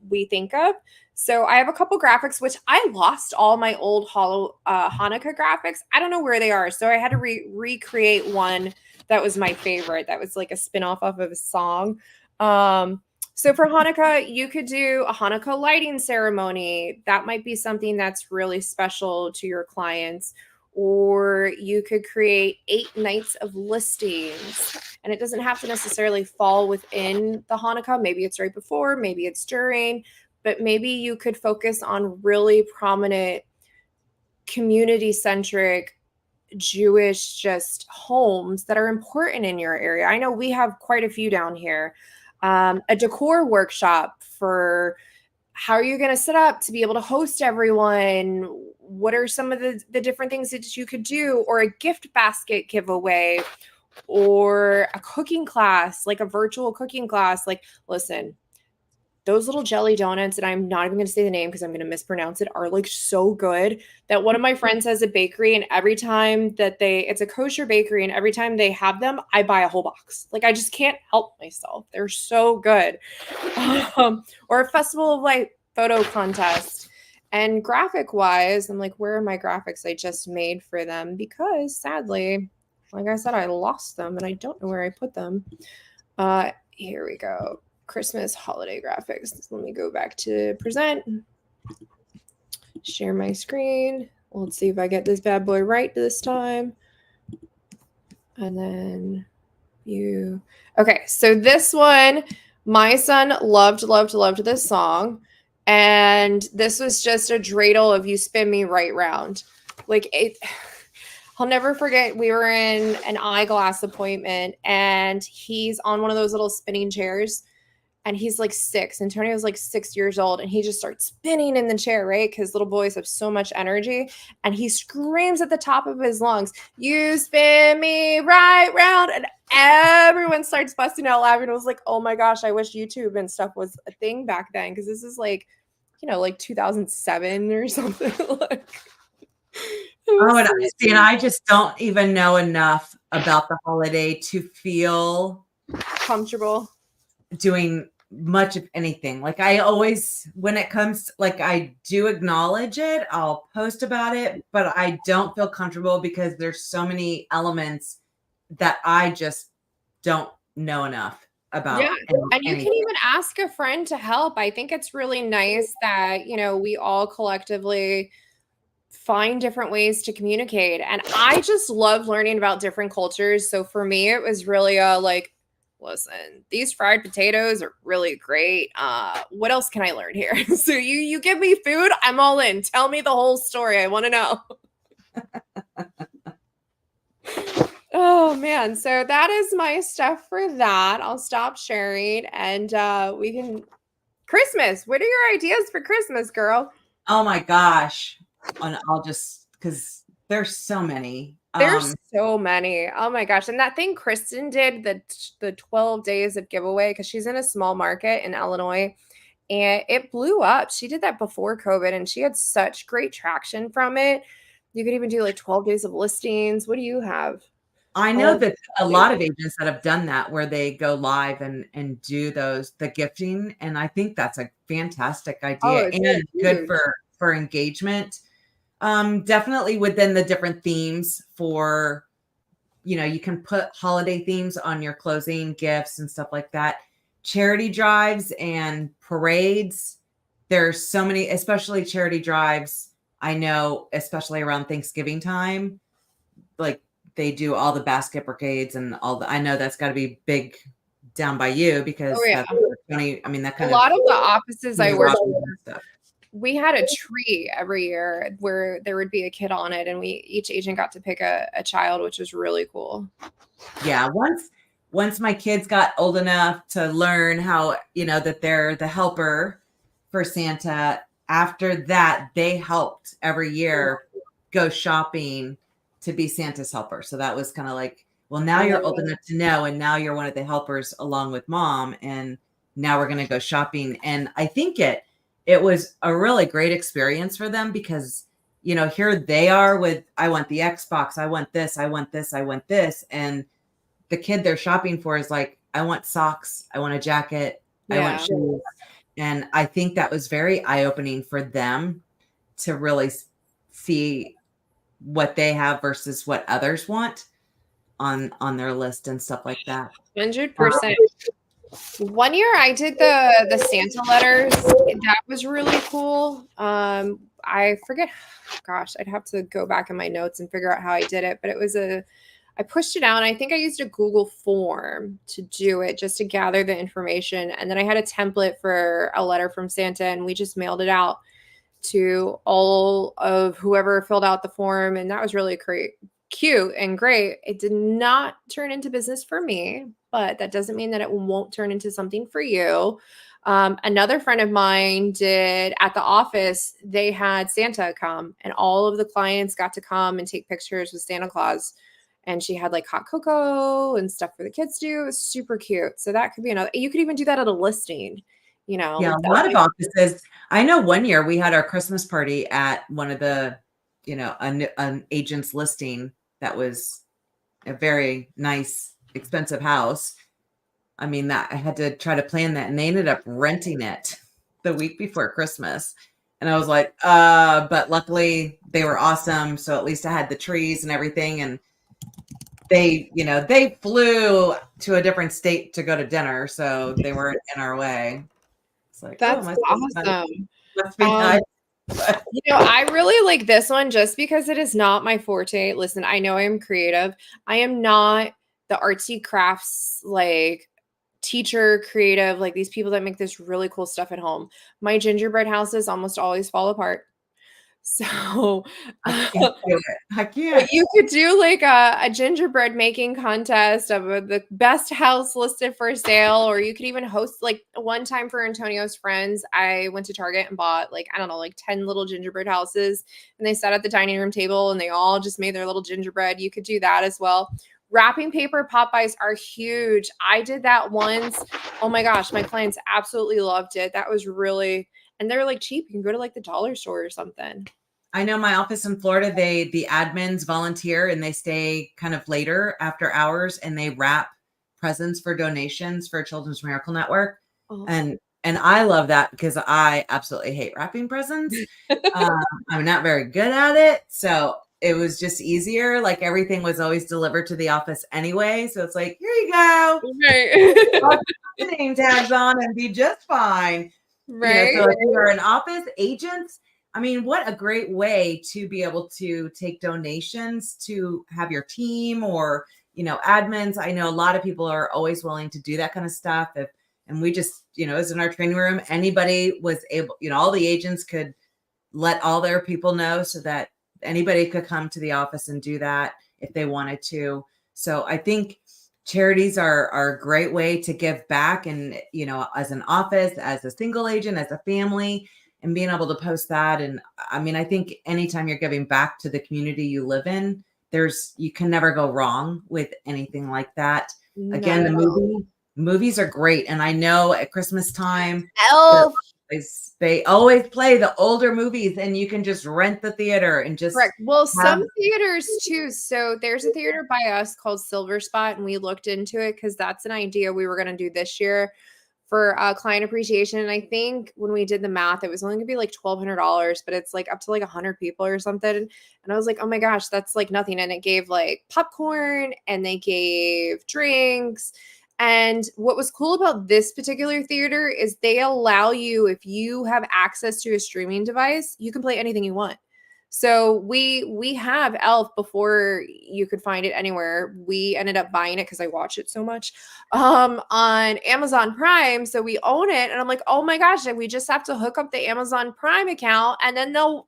we think of. So I have a couple graphics, which I lost all my old Hanukkah graphics. I don't know where they are. So I had to recreate one that was my favorite. That was like a spinoff of a song. So for Hanukkah, you could do a Hanukkah lighting ceremony. That might be something that's really special to your clients. Or you could create 8 nights of listings. And it doesn't have to necessarily fall within the Hanukkah. Maybe it's right before, maybe it's during, but maybe you could focus on really prominent community-centric Jewish just homes that are important in your area. I know we have quite a few down here. A decor workshop for how are you going to set up to be able to host everyone? What are some of the different things that you could do? Or a gift basket giveaway, or a cooking class, like a virtual cooking class. Like, listen, those little jelly donuts, and I'm not even going to say the name because I'm going to mispronounce it, are like so good that one of my friends has a bakery, and every time that it's a kosher bakery, and every time they have them, I buy a whole box. Like, I just can't help myself. They're so good. Or a Festival of Light photo contest. And graphic wise, I'm like, where are my graphics I just made for them? Because sadly, like I said, I lost them and I don't know where I put them. Here we go. Christmas holiday graphics. Let me go back to present. Share my screen. Let's see if I get this bad boy right this time. And then view. Okay, so this one, my son loved this song. And this was just a dreidel of You Spin Me Right Round. Like it, I'll never forget, we were in an eyeglass appointment and he's on one of those little spinning chairs and he's like 6. Antonio's like 6 years old and he just starts spinning in the chair, right? Because little boys have so much energy. And he screams at the top of his lungs, "You spin me right round." And everyone starts busting out laughing. It was like, oh my gosh, I wish YouTube and stuff was a thing back then. Because this is like, like 2007 or something. Like, Oh, and I just don't even know enough about the holiday to feel comfortable doing much of anything. Like I always, when it comes, like I do acknowledge it, I'll post about it, but I don't feel comfortable because there's so many elements that I just don't know enough about. Yeah. And you can even ask a friend to help. I think it's really nice that, we all collectively find different ways to communicate. And I just love learning about different cultures. So for me, it was really like, listen, these fried potatoes are really great. What else can I learn here? So you give me food, I'm all in. Tell me the whole story. I want to know. Oh man. So that is my stuff for that. I'll stop sharing and we can Christmas. What are your ideas for Christmas, girl? Oh my gosh. And I'll just, because there's so many. There's so many. Oh my gosh. And that thing Kristen did, the 12 days of giveaway, because she's in a small market in Illinois, and it blew up. She did that before COVID and she had such great traction from it. You could even do like 12 days of listings. What do you have? I know that a lot of agents that have done that where they go live and do the gifting. And I think that's a fantastic idea and good for engagement. Definitely within the different themes for, you can put holiday themes on your closing gifts and stuff like that. Charity drives and parades. There's so many, especially charity drives. I know, especially around Thanksgiving time, like they do all the basket brigades and I know that's got to be big down by you because that's 20, that kind of. A lot of the offices I work with, we had a tree every year where there would be a kid on it and each agent got to pick a child, which was really cool. Yeah. Once my kids got old enough to learn how, that they're the helper for Santa, after that, they helped every year go shopping to be Santa's helper. So that was kind of like, well, now you're old enough to know, and now you're one of the helpers along with mom. And now we're going to go shopping. And I think it was a really great experience for them because, here they are with, I want the Xbox. I want this. I want this. I want this. And the kid they're shopping for is like, I want socks. I want a jacket. I want shoes. And I think that was very eye-opening for them to really see what they have versus what others want on their list and stuff like that. 100%. One year I did the Santa letters. That was really cool. I forget, gosh, I'd have to go back in my notes and figure out how I did it, but I pushed it out. I think I used a Google form to do it just to gather the information. And then I had a template for a letter from Santa and we just mailed it out to all of whoever filled out the form. And that was really cute and great. It did not turn into business for me, but that doesn't mean that it won't turn into something for you. Another friend of mine did at the office, they had Santa come and all of the clients got to come and take pictures with Santa Claus. And she had like hot cocoa and stuff for the kids to do. It was super cute. So that could be another, you could even do that at a listing, Yeah, a lot of offices. I know one year we had our Christmas party at one of the, an agent's listing that was a very nice, expensive house. That I had to try to plan that and they ended up renting it the week before Christmas. And I was like, but luckily they were awesome. So at least I had the trees and everything. And they flew to a different state to go to dinner. So they weren't in our way. It's like, oh, That's awesome. must be nice. I really like this one just because it is not my forte. Listen, I know I'm creative. I am not the artsy crafts like teacher creative, like these people that make this really cool stuff at home. My gingerbread houses almost always fall apart. So I can't do it. I can't. you could do like a gingerbread making contest of the best house listed for sale, or you could even host like one time for Antonio's friends. I went to Target and bought like, I don't know, like 10 little gingerbread houses, and they sat at the dining room table and they all just made their little gingerbread. You could do that as well. Wrapping paper Popeyes are huge. I did that once. Oh my gosh, my clients absolutely loved it. That was really, and they're like cheap. You can go to like the dollar store or something. I know my office in Florida, the admins volunteer and they stay kind of later after hours and they wrap presents for donations for Children's Miracle Network. Oh. And I love that because I absolutely hate wrapping presents. I'm not very good at it. So it was just easier. Like everything was always delivered to the office anyway. So it's like, here you go. Right. Put the name tags on and be just fine. Right. So if you're an office agent, I mean, what a great way to be able to take donations to have your team or, admins. I know a lot of people are always willing to do that kind of stuff. And we just, as in our training room, anybody was able, all the agents could let all their people know so that anybody could come to the office and do that if they wanted to. So I think charities are a great way to give back. And, as an office, as a single agent, as a family, and being able to post that. And I mean, I think anytime you're giving back to the community you live in, you can never go wrong with anything like that. No. Again, the movies are great. And I know at Christmas time, Elf. they always play the older movies and you can just rent the theater and just correct. Well, some theaters too. So there's a theater by us called Silver Spot, and we looked into it because that's an idea we were going to do this year for client appreciation. And I think when we did the math, it was only gonna be like $1,200, but it's like up to like 100 people or something. And I was like, oh my gosh, that's like nothing. And it gave like popcorn and they gave drinks. And what was cool about this particular theater is they allow you, if you have access to a streaming device, you can play anything you want. So we have Elf before you could find it anywhere. We ended up buying it because I watch it so much on Amazon Prime. So we own it, and I'm like, oh my gosh, and we just have to hook up the Amazon Prime account, and then they'll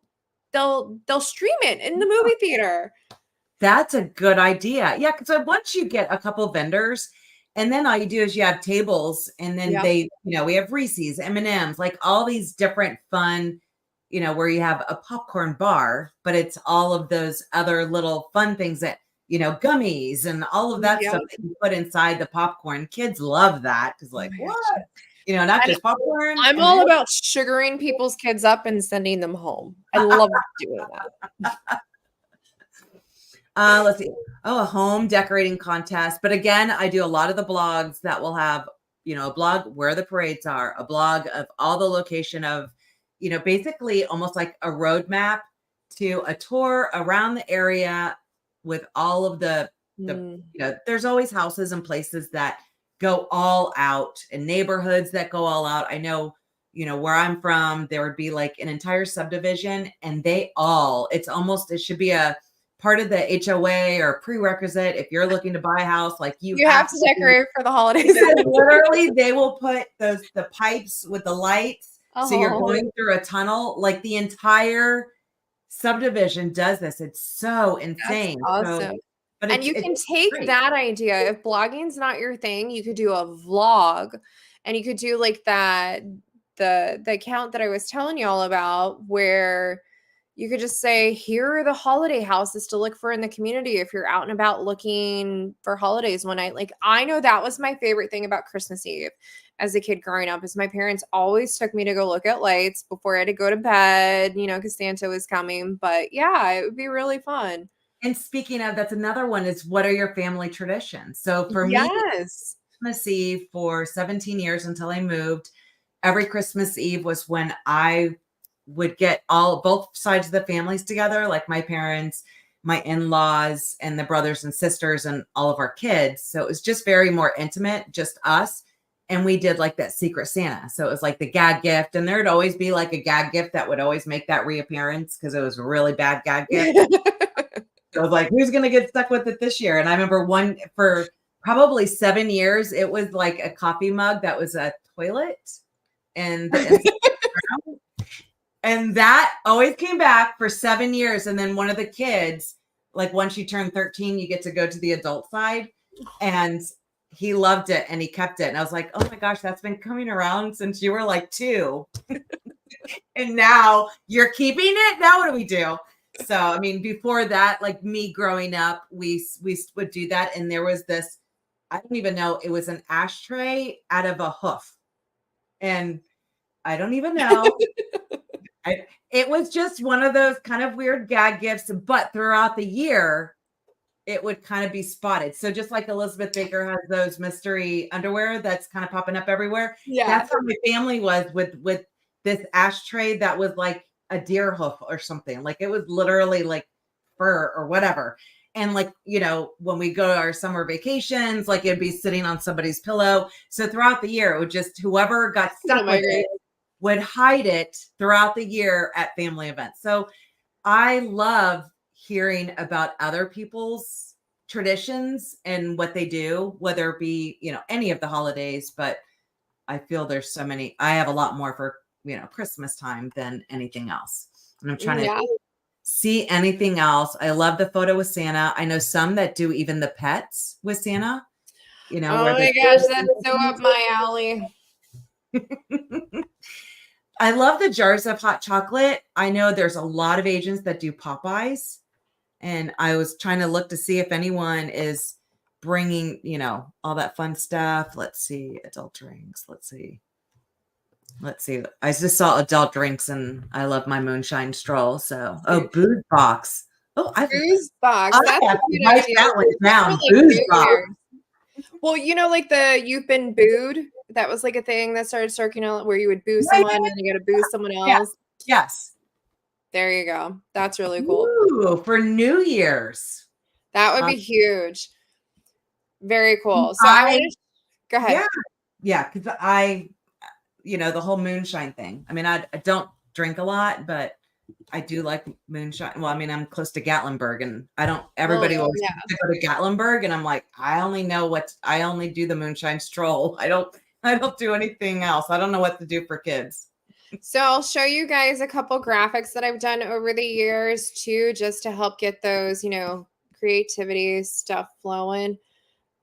stream it in the movie theater. That's a good idea. Yeah, because once you get a couple vendors, and then all you do is you have tables, and then we have Reese's, M&Ms, like all these different fun. Where you have a popcorn bar, but it's all of those other little fun things that, gummies and all of that stuff that you put inside the popcorn. Kids love that. Because like, what? Not just popcorn. I'm all about sugaring people's kids up and sending them home. I love doing that. Let's see. Oh, a home decorating contest. But again, I do a lot of the blogs that will have, a blog where the parades are, a blog of all the location of, basically almost like a roadmap to a tour around the area with all of the there's always houses and places that go all out and neighborhoods that go all out. I know, where I'm from, there would be like an entire subdivision and it should be a part of the HOA or prerequisite. If you're looking to buy a house, like you have to decorate for the holidays. Literally, they will put the pipes with the lights. So you're going through a tunnel, like the entire subdivision does this. It's so insane. That's awesome. And you can take that idea. If blogging's not your thing, you could do a vlog, and you could do like that, the account that I was telling you all about, where you could just say, here are the holiday houses to look for in the community if you're out and about looking for holidays one night. Like, I know that was my favorite thing about Christmas Eve as a kid growing up, is my parents always took me to go look at lights before I had to go to bed, because Santa was coming. But yeah, it would be really fun. And speaking of, that's another one, is what are your family traditions? So for me, Christmas Eve for 17 years until I moved, every Christmas Eve was when I would get both sides of the families together, like my parents, my in-laws, and the brothers and sisters and all of our kids. So it was just very more intimate, just us. And we did like that Secret Santa. So it was like the gag gift. And there'd always be like a gag gift that would always make that reappearance because it was a really bad gag gift. I was like, who's going to get stuck with it this year? And I remember one for probably 7 years, it was like a coffee mug that was a toilet. And and that always came back for 7 years. And then one of the kids, like once you turn 13, you get to go to the adult side. And he loved it and he kept it. And I was like, oh my gosh, that's been coming around since you were like 2. And now you're keeping it. Now what do we do? So, I mean, before that, like me growing up, we would do that. And there was this, I don't even know, it was an ashtray out of a hoof. And I don't even know. It was just one of those kind of weird gag gifts, but throughout the year, it would kind of be spotted. So just like Elizabeth Baker has those mystery underwear that's kind of popping up everywhere. Yeah. That's how my family was with this ashtray that was like a deer hoof or something. Like it was literally like fur or whatever. And like, you know, when we go to our summer vacations, like it'd be sitting on somebody's pillow. So throughout the year, it would just, whoever got stuck with it would hide it throughout the year at family events. So I love hearing about other people's traditions and what they do, whether it be, you know, any of the holidays, but I feel there's so many, I have a lot more for, you know, Christmas time than anything else. And I'm trying to see anything else. I love the photo with Santa. I know some that do even the pets with Santa, you know. Oh my gosh, that's so up my alley. I love the jars of hot chocolate. I know there's a lot of agents that do Popeyes. And I was trying to look to see if anyone is bringing, you know, all that fun stuff. Let's see, adult drinks. Let's see. I just saw adult drinks, and I love my moonshine stroll. So, booze box. Oh, booze box. That's a good write idea. that one down. Booze box. Well, you know, like the you've been booed. That was like a thing that started circulating where you would boo someone and you got to boo someone else. Yes. There you go. That's really cool. Ooh, for New Year's. That would be huge. Very cool. So go ahead. Yeah, because you know, the whole moonshine thing. I mean, I don't drink a lot, but I do like moonshine. Well, I mean, I'm close to Gatlinburg, and everybody always go to Gatlinburg, and I'm like, I only do the moonshine stroll. I don't do anything else. I don't know what to do for kids. So I'll show you guys a couple graphics that I've done over the years too, just to help get those, you know, creativity stuff flowing.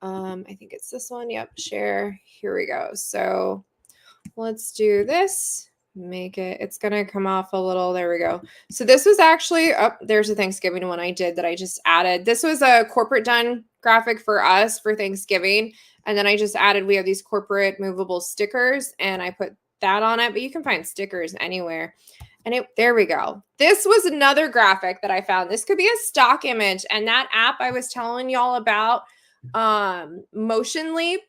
I think it's this one. Yep. Share. Here we go. So let's do this. It's going to come off a little. There we go. So this was actually, there's a Thanksgiving one I did that I just added. This was a corporate done graphic for us for Thanksgiving. And then I just added, we have these corporate movable stickers and I put that on it, but you can find stickers anywhere. And there we go. This was another graphic that I found. This could be a stock image. And that app I was telling y'all about, Motion Leap,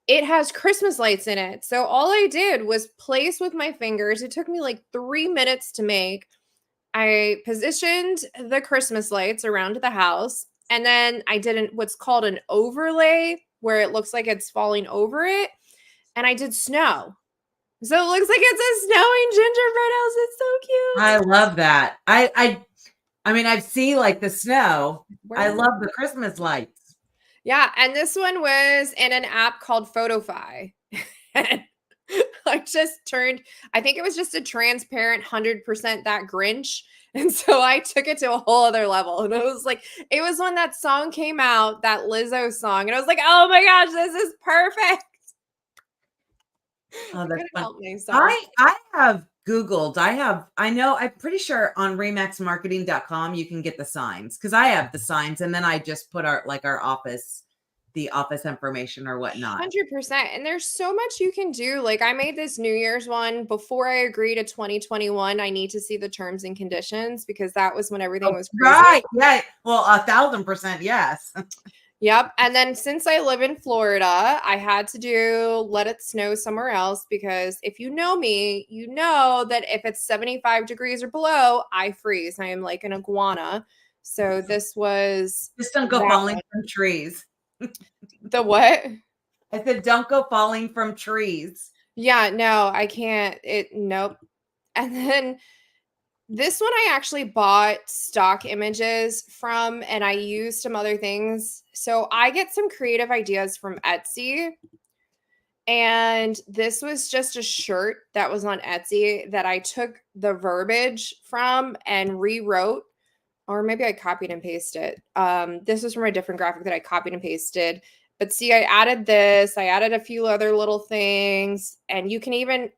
it has Christmas lights in it. So all I did was place with my fingers. It took me like 3 minutes to make. I positioned the Christmas lights around the house. And then I did what's called an overlay where it looks like it's falling over it. And I did snow. So it looks like it's a snowing gingerbread house. It's so cute. I love that. I mean, I've seen like the snow. I love the Christmas lights. Yeah. And this one was in an app called Photofy. And I think it was just a transparent 100% that Grinch. And so I took it to a whole other level. And it was when that song came out, that Lizzo song. And I was like, oh my gosh, this is perfect. Oh, that's fun. I have Googled. I'm pretty sure on remaxmarketing.com you can get the signs because I have the signs and then I just put the office information or whatnot. 100%. And there's so much you can do. Like I made this New Year's one before I agree to 2021. I need to see the terms and conditions because that was when everything was crazy. Right. Yeah. Well, 1,000%. Yes. Yep. And then since I live in Florida, I had to do let it snow somewhere else because if you know me, you know that if it's 75 degrees or below, I freeze. I am like an iguana. So this was Just don't go that falling one. from trees. The what? I said, don't go falling from trees. Yeah, no, I can't. Nope. And then this one I actually bought stock images from and I used some other things. So I get some creative ideas from Etsy. And this was just a shirt that was on Etsy that I took the verbiage from and rewrote, or maybe I copied and pasted. This was from a different graphic that I copied and pasted. But see, I added this, I added a few other little things, and you can even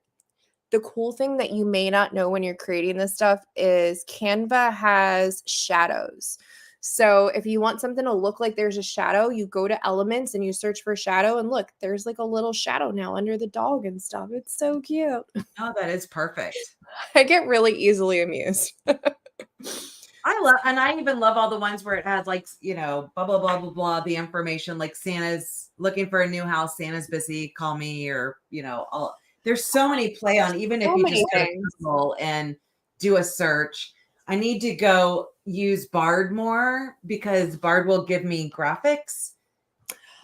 the cool thing that you may not know when you're creating this stuff is Canva has shadows. So if you want something to look like there's a shadow, you go to elements and you search for shadow and look, there's like a little shadow now under the dog and stuff. It's so cute. Oh, that is perfect. I get really easily amused. And I even love all the ones where it has like, blah, blah, blah, blah, blah, the information like Santa's looking for a new house, Santa's busy, call me, or, all. There's so many play on, even if So you many just go to things. Google and do a search. I need to go use Bard more because Bard will give me graphics,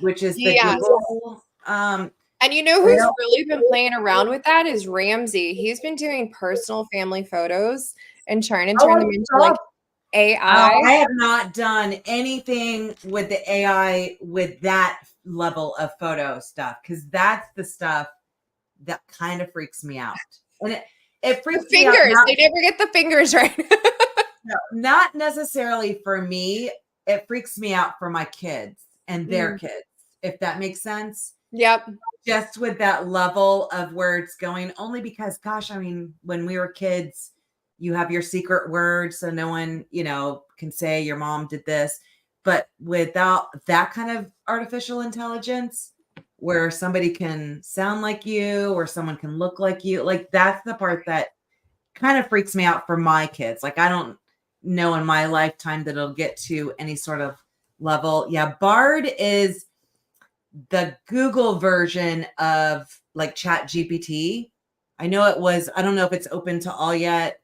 which is the Yes. Google. And you know who's really been playing around with that is Ramsey. He's been doing personal family photos and trying to turn them into like AI. I have not done anything with the AI with that level of photo stuff because that's the stuff that kind of freaks me out. And it freaks me out. They never get the fingers right. No, not necessarily for me. It freaks me out for my kids and their kids, if that makes sense. Yep. Just with that level of where it's going, only because, gosh, I mean, when we were kids, you have your secret word, so no one, can say your mom did this. But without that kind of artificial intelligence, where somebody can sound like you or someone can look like you, like that's the part that kind of freaks me out for my kids. Like I don't know in my lifetime that it'll get to any sort of level. Yeah, Bard is the Google version of like Chat GPT. I know it was, I don't know if it's open to all yet.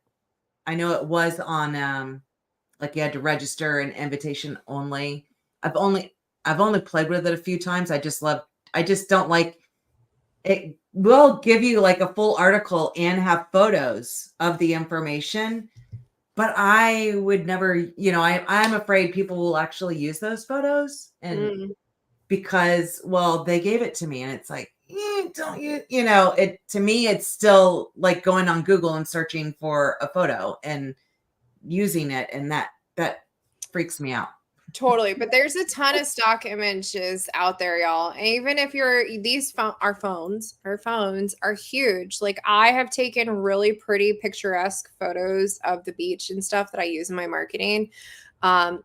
I know it was on like you had to register an invitation only. I've only played with it a few times. I just don't like it. Will give you like a full article and have photos of the information. But I would never, I'm afraid people will actually use those photos and because, well, they gave it to me and it's like, don't you, it, to me, it's still like going on Google and searching for a photo and using it. And that freaks me out. Totally. But there's a ton of stock images out there, y'all. And even if our phones are huge. Like I have taken really pretty picturesque photos of the beach and stuff that I use in my marketing.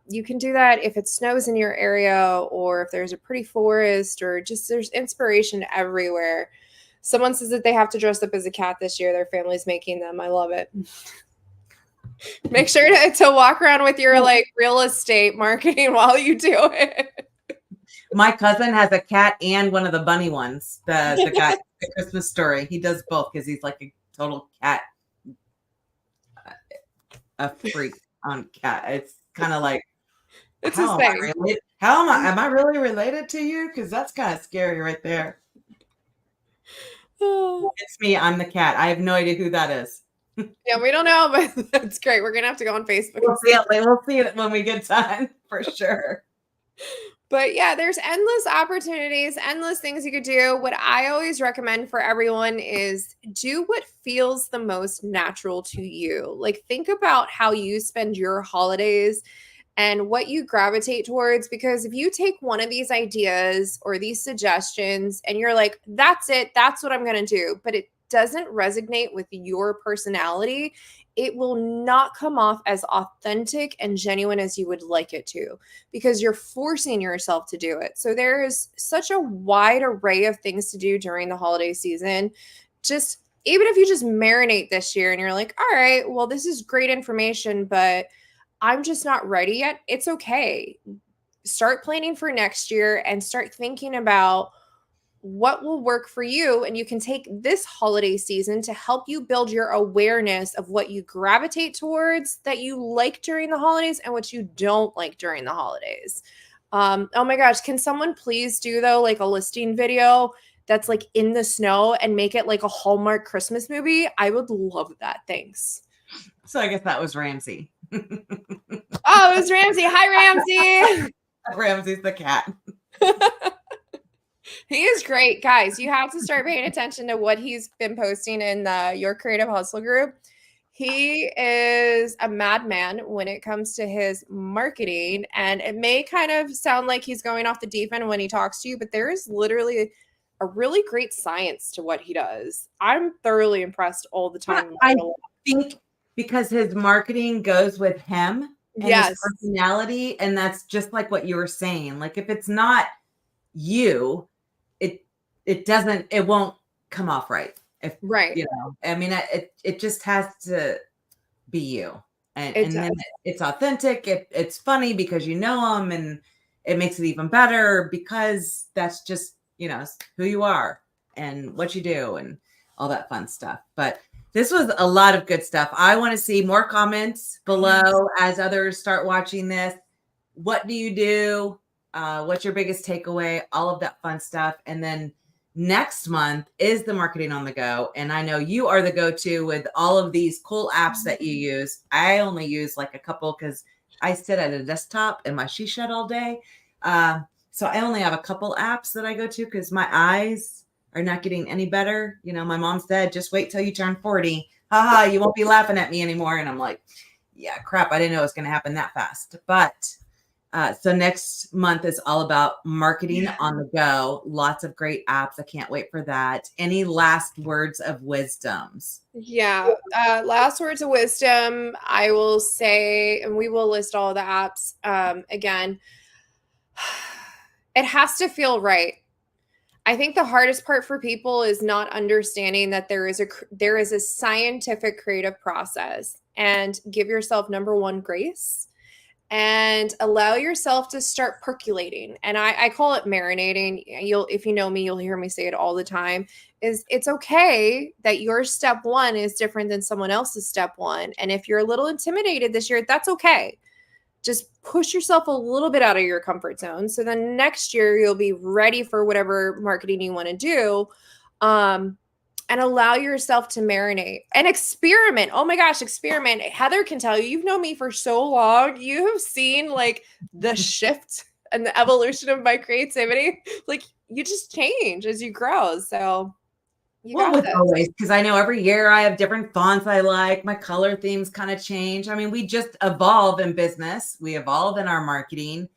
You can do that if it snows in your area or if there's a pretty forest or just there's inspiration everywhere. Someone says that they have to dress up as a cat this year. Their family's making them. I love it. Make sure to walk around with your like real estate marketing while you do it. My cousin has a cat and one of the bunny ones. The guy, the Christmas Story. He does both because he's like a total cat, a freak on cat. It's kind of like, It's how his am thing. I related? How am I really related to you? Because that's kind of scary right there. It's me. I'm the cat. I have no idea who that is. Yeah, we don't know, but that's great. We're gonna have to go on Facebook. We'll see it when we get done for sure. But yeah, there's endless opportunities, endless things you could do. What I always recommend for everyone is do what feels the most natural to you. Like think about how you spend your holidays and what you gravitate towards. Because if you take one of these ideas or these suggestions and you're like, that's it, that's what I'm going to do, but it doesn't resonate with your personality, it will not come off as authentic and genuine as you would like it to because you're forcing yourself to do it. So there is such a wide array of things to do during the holiday season. Just even if you just marinate this year and you're like, all right, well, this is great information, but I'm just not ready yet. It's okay. start planning for next year and start thinking about what will work for you. And you can take this holiday season to help you build your awareness of what you gravitate towards that you like during the holidays and what you don't like during the holidays. Oh my gosh, can someone please do though like a listing video that's like in the snow and make it like a Hallmark Christmas movie? I would love that. Thanks. So I guess that was Ramsey. Oh, it was Ramsey. Hi, Ramsey. Ramsey's the cat. He is great. Guys, you have to start paying attention to what he's been posting in the Your Creative Hustle group. He is a madman when it comes to his marketing, and it may kind of sound like he's going off the deep end when he talks to you, but there is literally a really great science to what he does. I'm thoroughly impressed all the time. I think because his marketing goes with him and his personality, and that's just like what you were saying. Like if it's not you, it won't come off right. Right. You know, I mean, it just has to be you. And then it's authentic. It's funny because you know them, and it makes it even better because that's just, you know, who you are and what you do and all that fun stuff. But this was a lot of good stuff. I want to see more comments below as others start watching this. What do you do? What's your biggest takeaway? All of that fun stuff. And then next month is the marketing on the go. And I know you are the go-to with all of these cool apps that you use. I only use like a couple because I sit at a desktop in my she shed all day. So I only have a couple apps that I go to because my eyes are not getting any better. You know, my mom said, just wait till you turn 40. Haha, you won't be laughing at me anymore. And I'm like, yeah, crap. I didn't know it was going to happen that fast. But so next month is all about marketing on the go. Lots of great apps. I can't wait for that. Any last words of wisdoms? Yeah. Last words of wisdom, I will say, and we will list all the apps again. It has to feel right. I think the hardest part for people is not understanding that there is a scientific creative process, and give yourself number one, grace, and allow yourself to start percolating. And I call it marinating. If you know me, you'll hear me say it all the time. It's okay that your step one is different than someone else's step one. And if you're a little intimidated this year, that's okay. Just push yourself a little bit out of your comfort zone. So then next year you'll be ready for whatever marketing you want to do. And allow yourself to marinate and experiment. Oh my gosh, experiment. Heather can tell you, you've known me for so long. You have seen like the shift and the evolution of my creativity. Like you just change as you grow. So you got this. Always, because I know every year I have different fonts I like. My color themes kind of change. I mean, we just evolve in business. We evolve in our marketing.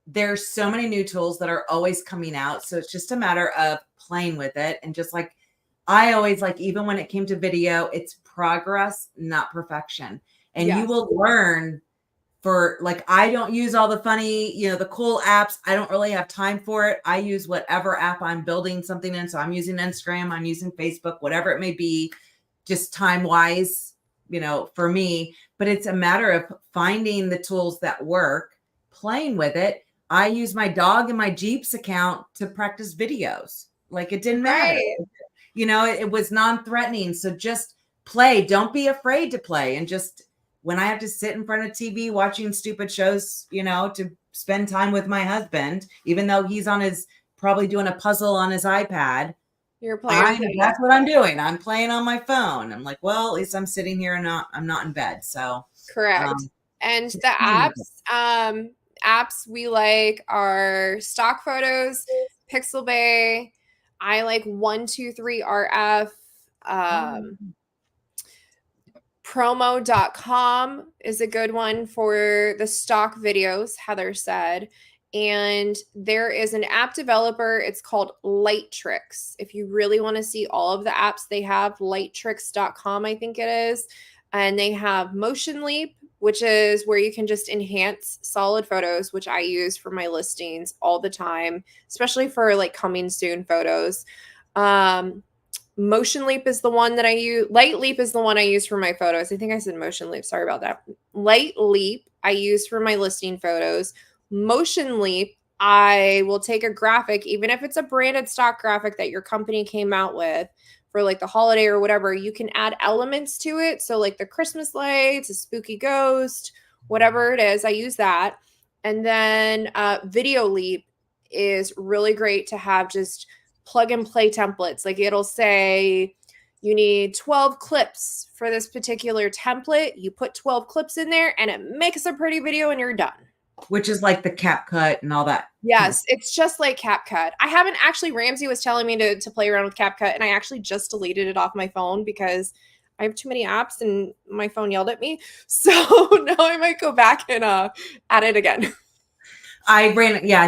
There's so many new tools that are always coming out. So it's just a matter of playing with it. And just like I always like, even when it came to video, it's progress, not perfection. And you will learn for like, I don't use all the funny, you know, the cool apps. I don't really have time for it. I use whatever app I'm building something in. So I'm using Instagram, I'm using Facebook, whatever it may be, just time wise, you know, for me. But it's a matter of finding the tools that work, playing with it. I use my dog and my Jeeps account to practice videos. Like it didn't matter. Right. You know, it was non-threatening. So just play. Don't be afraid to play. And just when I have to sit in front of TV watching stupid shows, you know, to spend time with my husband, even though he's probably doing a puzzle on his iPad. You're playing. That's what I'm doing. I'm playing on my phone. I'm like, well, at least I'm sitting here and I'm not in bed. So correct. And the apps we like are Stock Photos, Pixelbay. I like 123RF. Promo.com is a good one for the stock videos, Heather said. And there is an app developer. It's called Lightricks. If you really want to see all of the apps they have, lightricks.com, I think it is. And they have Motion Leap, which is where you can just enhance solid photos, which I use for my listings all the time, especially for like coming soon photos. Motion Leap is the one that I use. Light Leap is the one I use for my photos. I think I said Motion Leap. Sorry about that. Light Leap I use for my listing photos. Motion Leap, I will take a graphic, even if it's a branded stock graphic that your company came out with for like the holiday or whatever, you can add elements to it. So like the Christmas lights, a spooky ghost, whatever it is, I use that. And then Video Leap is really great to have just plug and play templates. Like it'll say you need 12 clips for this particular template. You put 12 clips in there and it makes a pretty video and you're done. Which is like the CapCut and all that. Yes, it's just like CapCut. I haven't actually, Ramsey was telling me to play around with CapCut, and I actually just deleted it off my phone because I have too many apps and my phone yelled at me. So now I might go back and add it again. I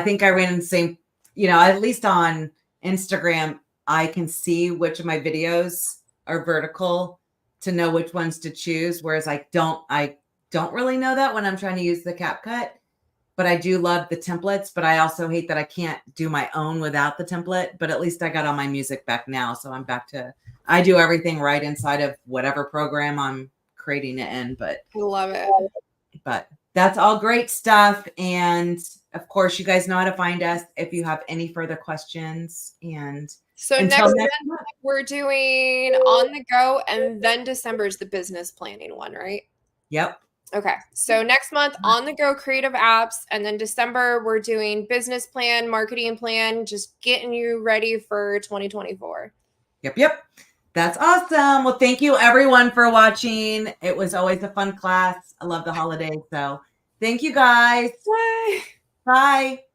think I ran in the same, at least on Instagram, I can see which of my videos are vertical to know which ones to choose. Whereas I don't really know that when I'm trying to use the CapCut. But I do love the templates, but I also hate that I can't do my own without the template. But at least I got all my music back now. So I'm back to, I do everything right inside of whatever program I'm creating it in. But I love it. But that's all great stuff. And of course, you guys know how to find us if you have any further questions. And so next month, we're doing On the Go, and then December is the business planning one, right? Yep. Okay, so next month, On the Go creative apps, and then December, we're doing business plan, marketing plan, just getting you ready for 2024. Yep. That's awesome. Well, thank you everyone for watching. It was always a fun class. I love the holidays. So thank you guys. Bye. Bye.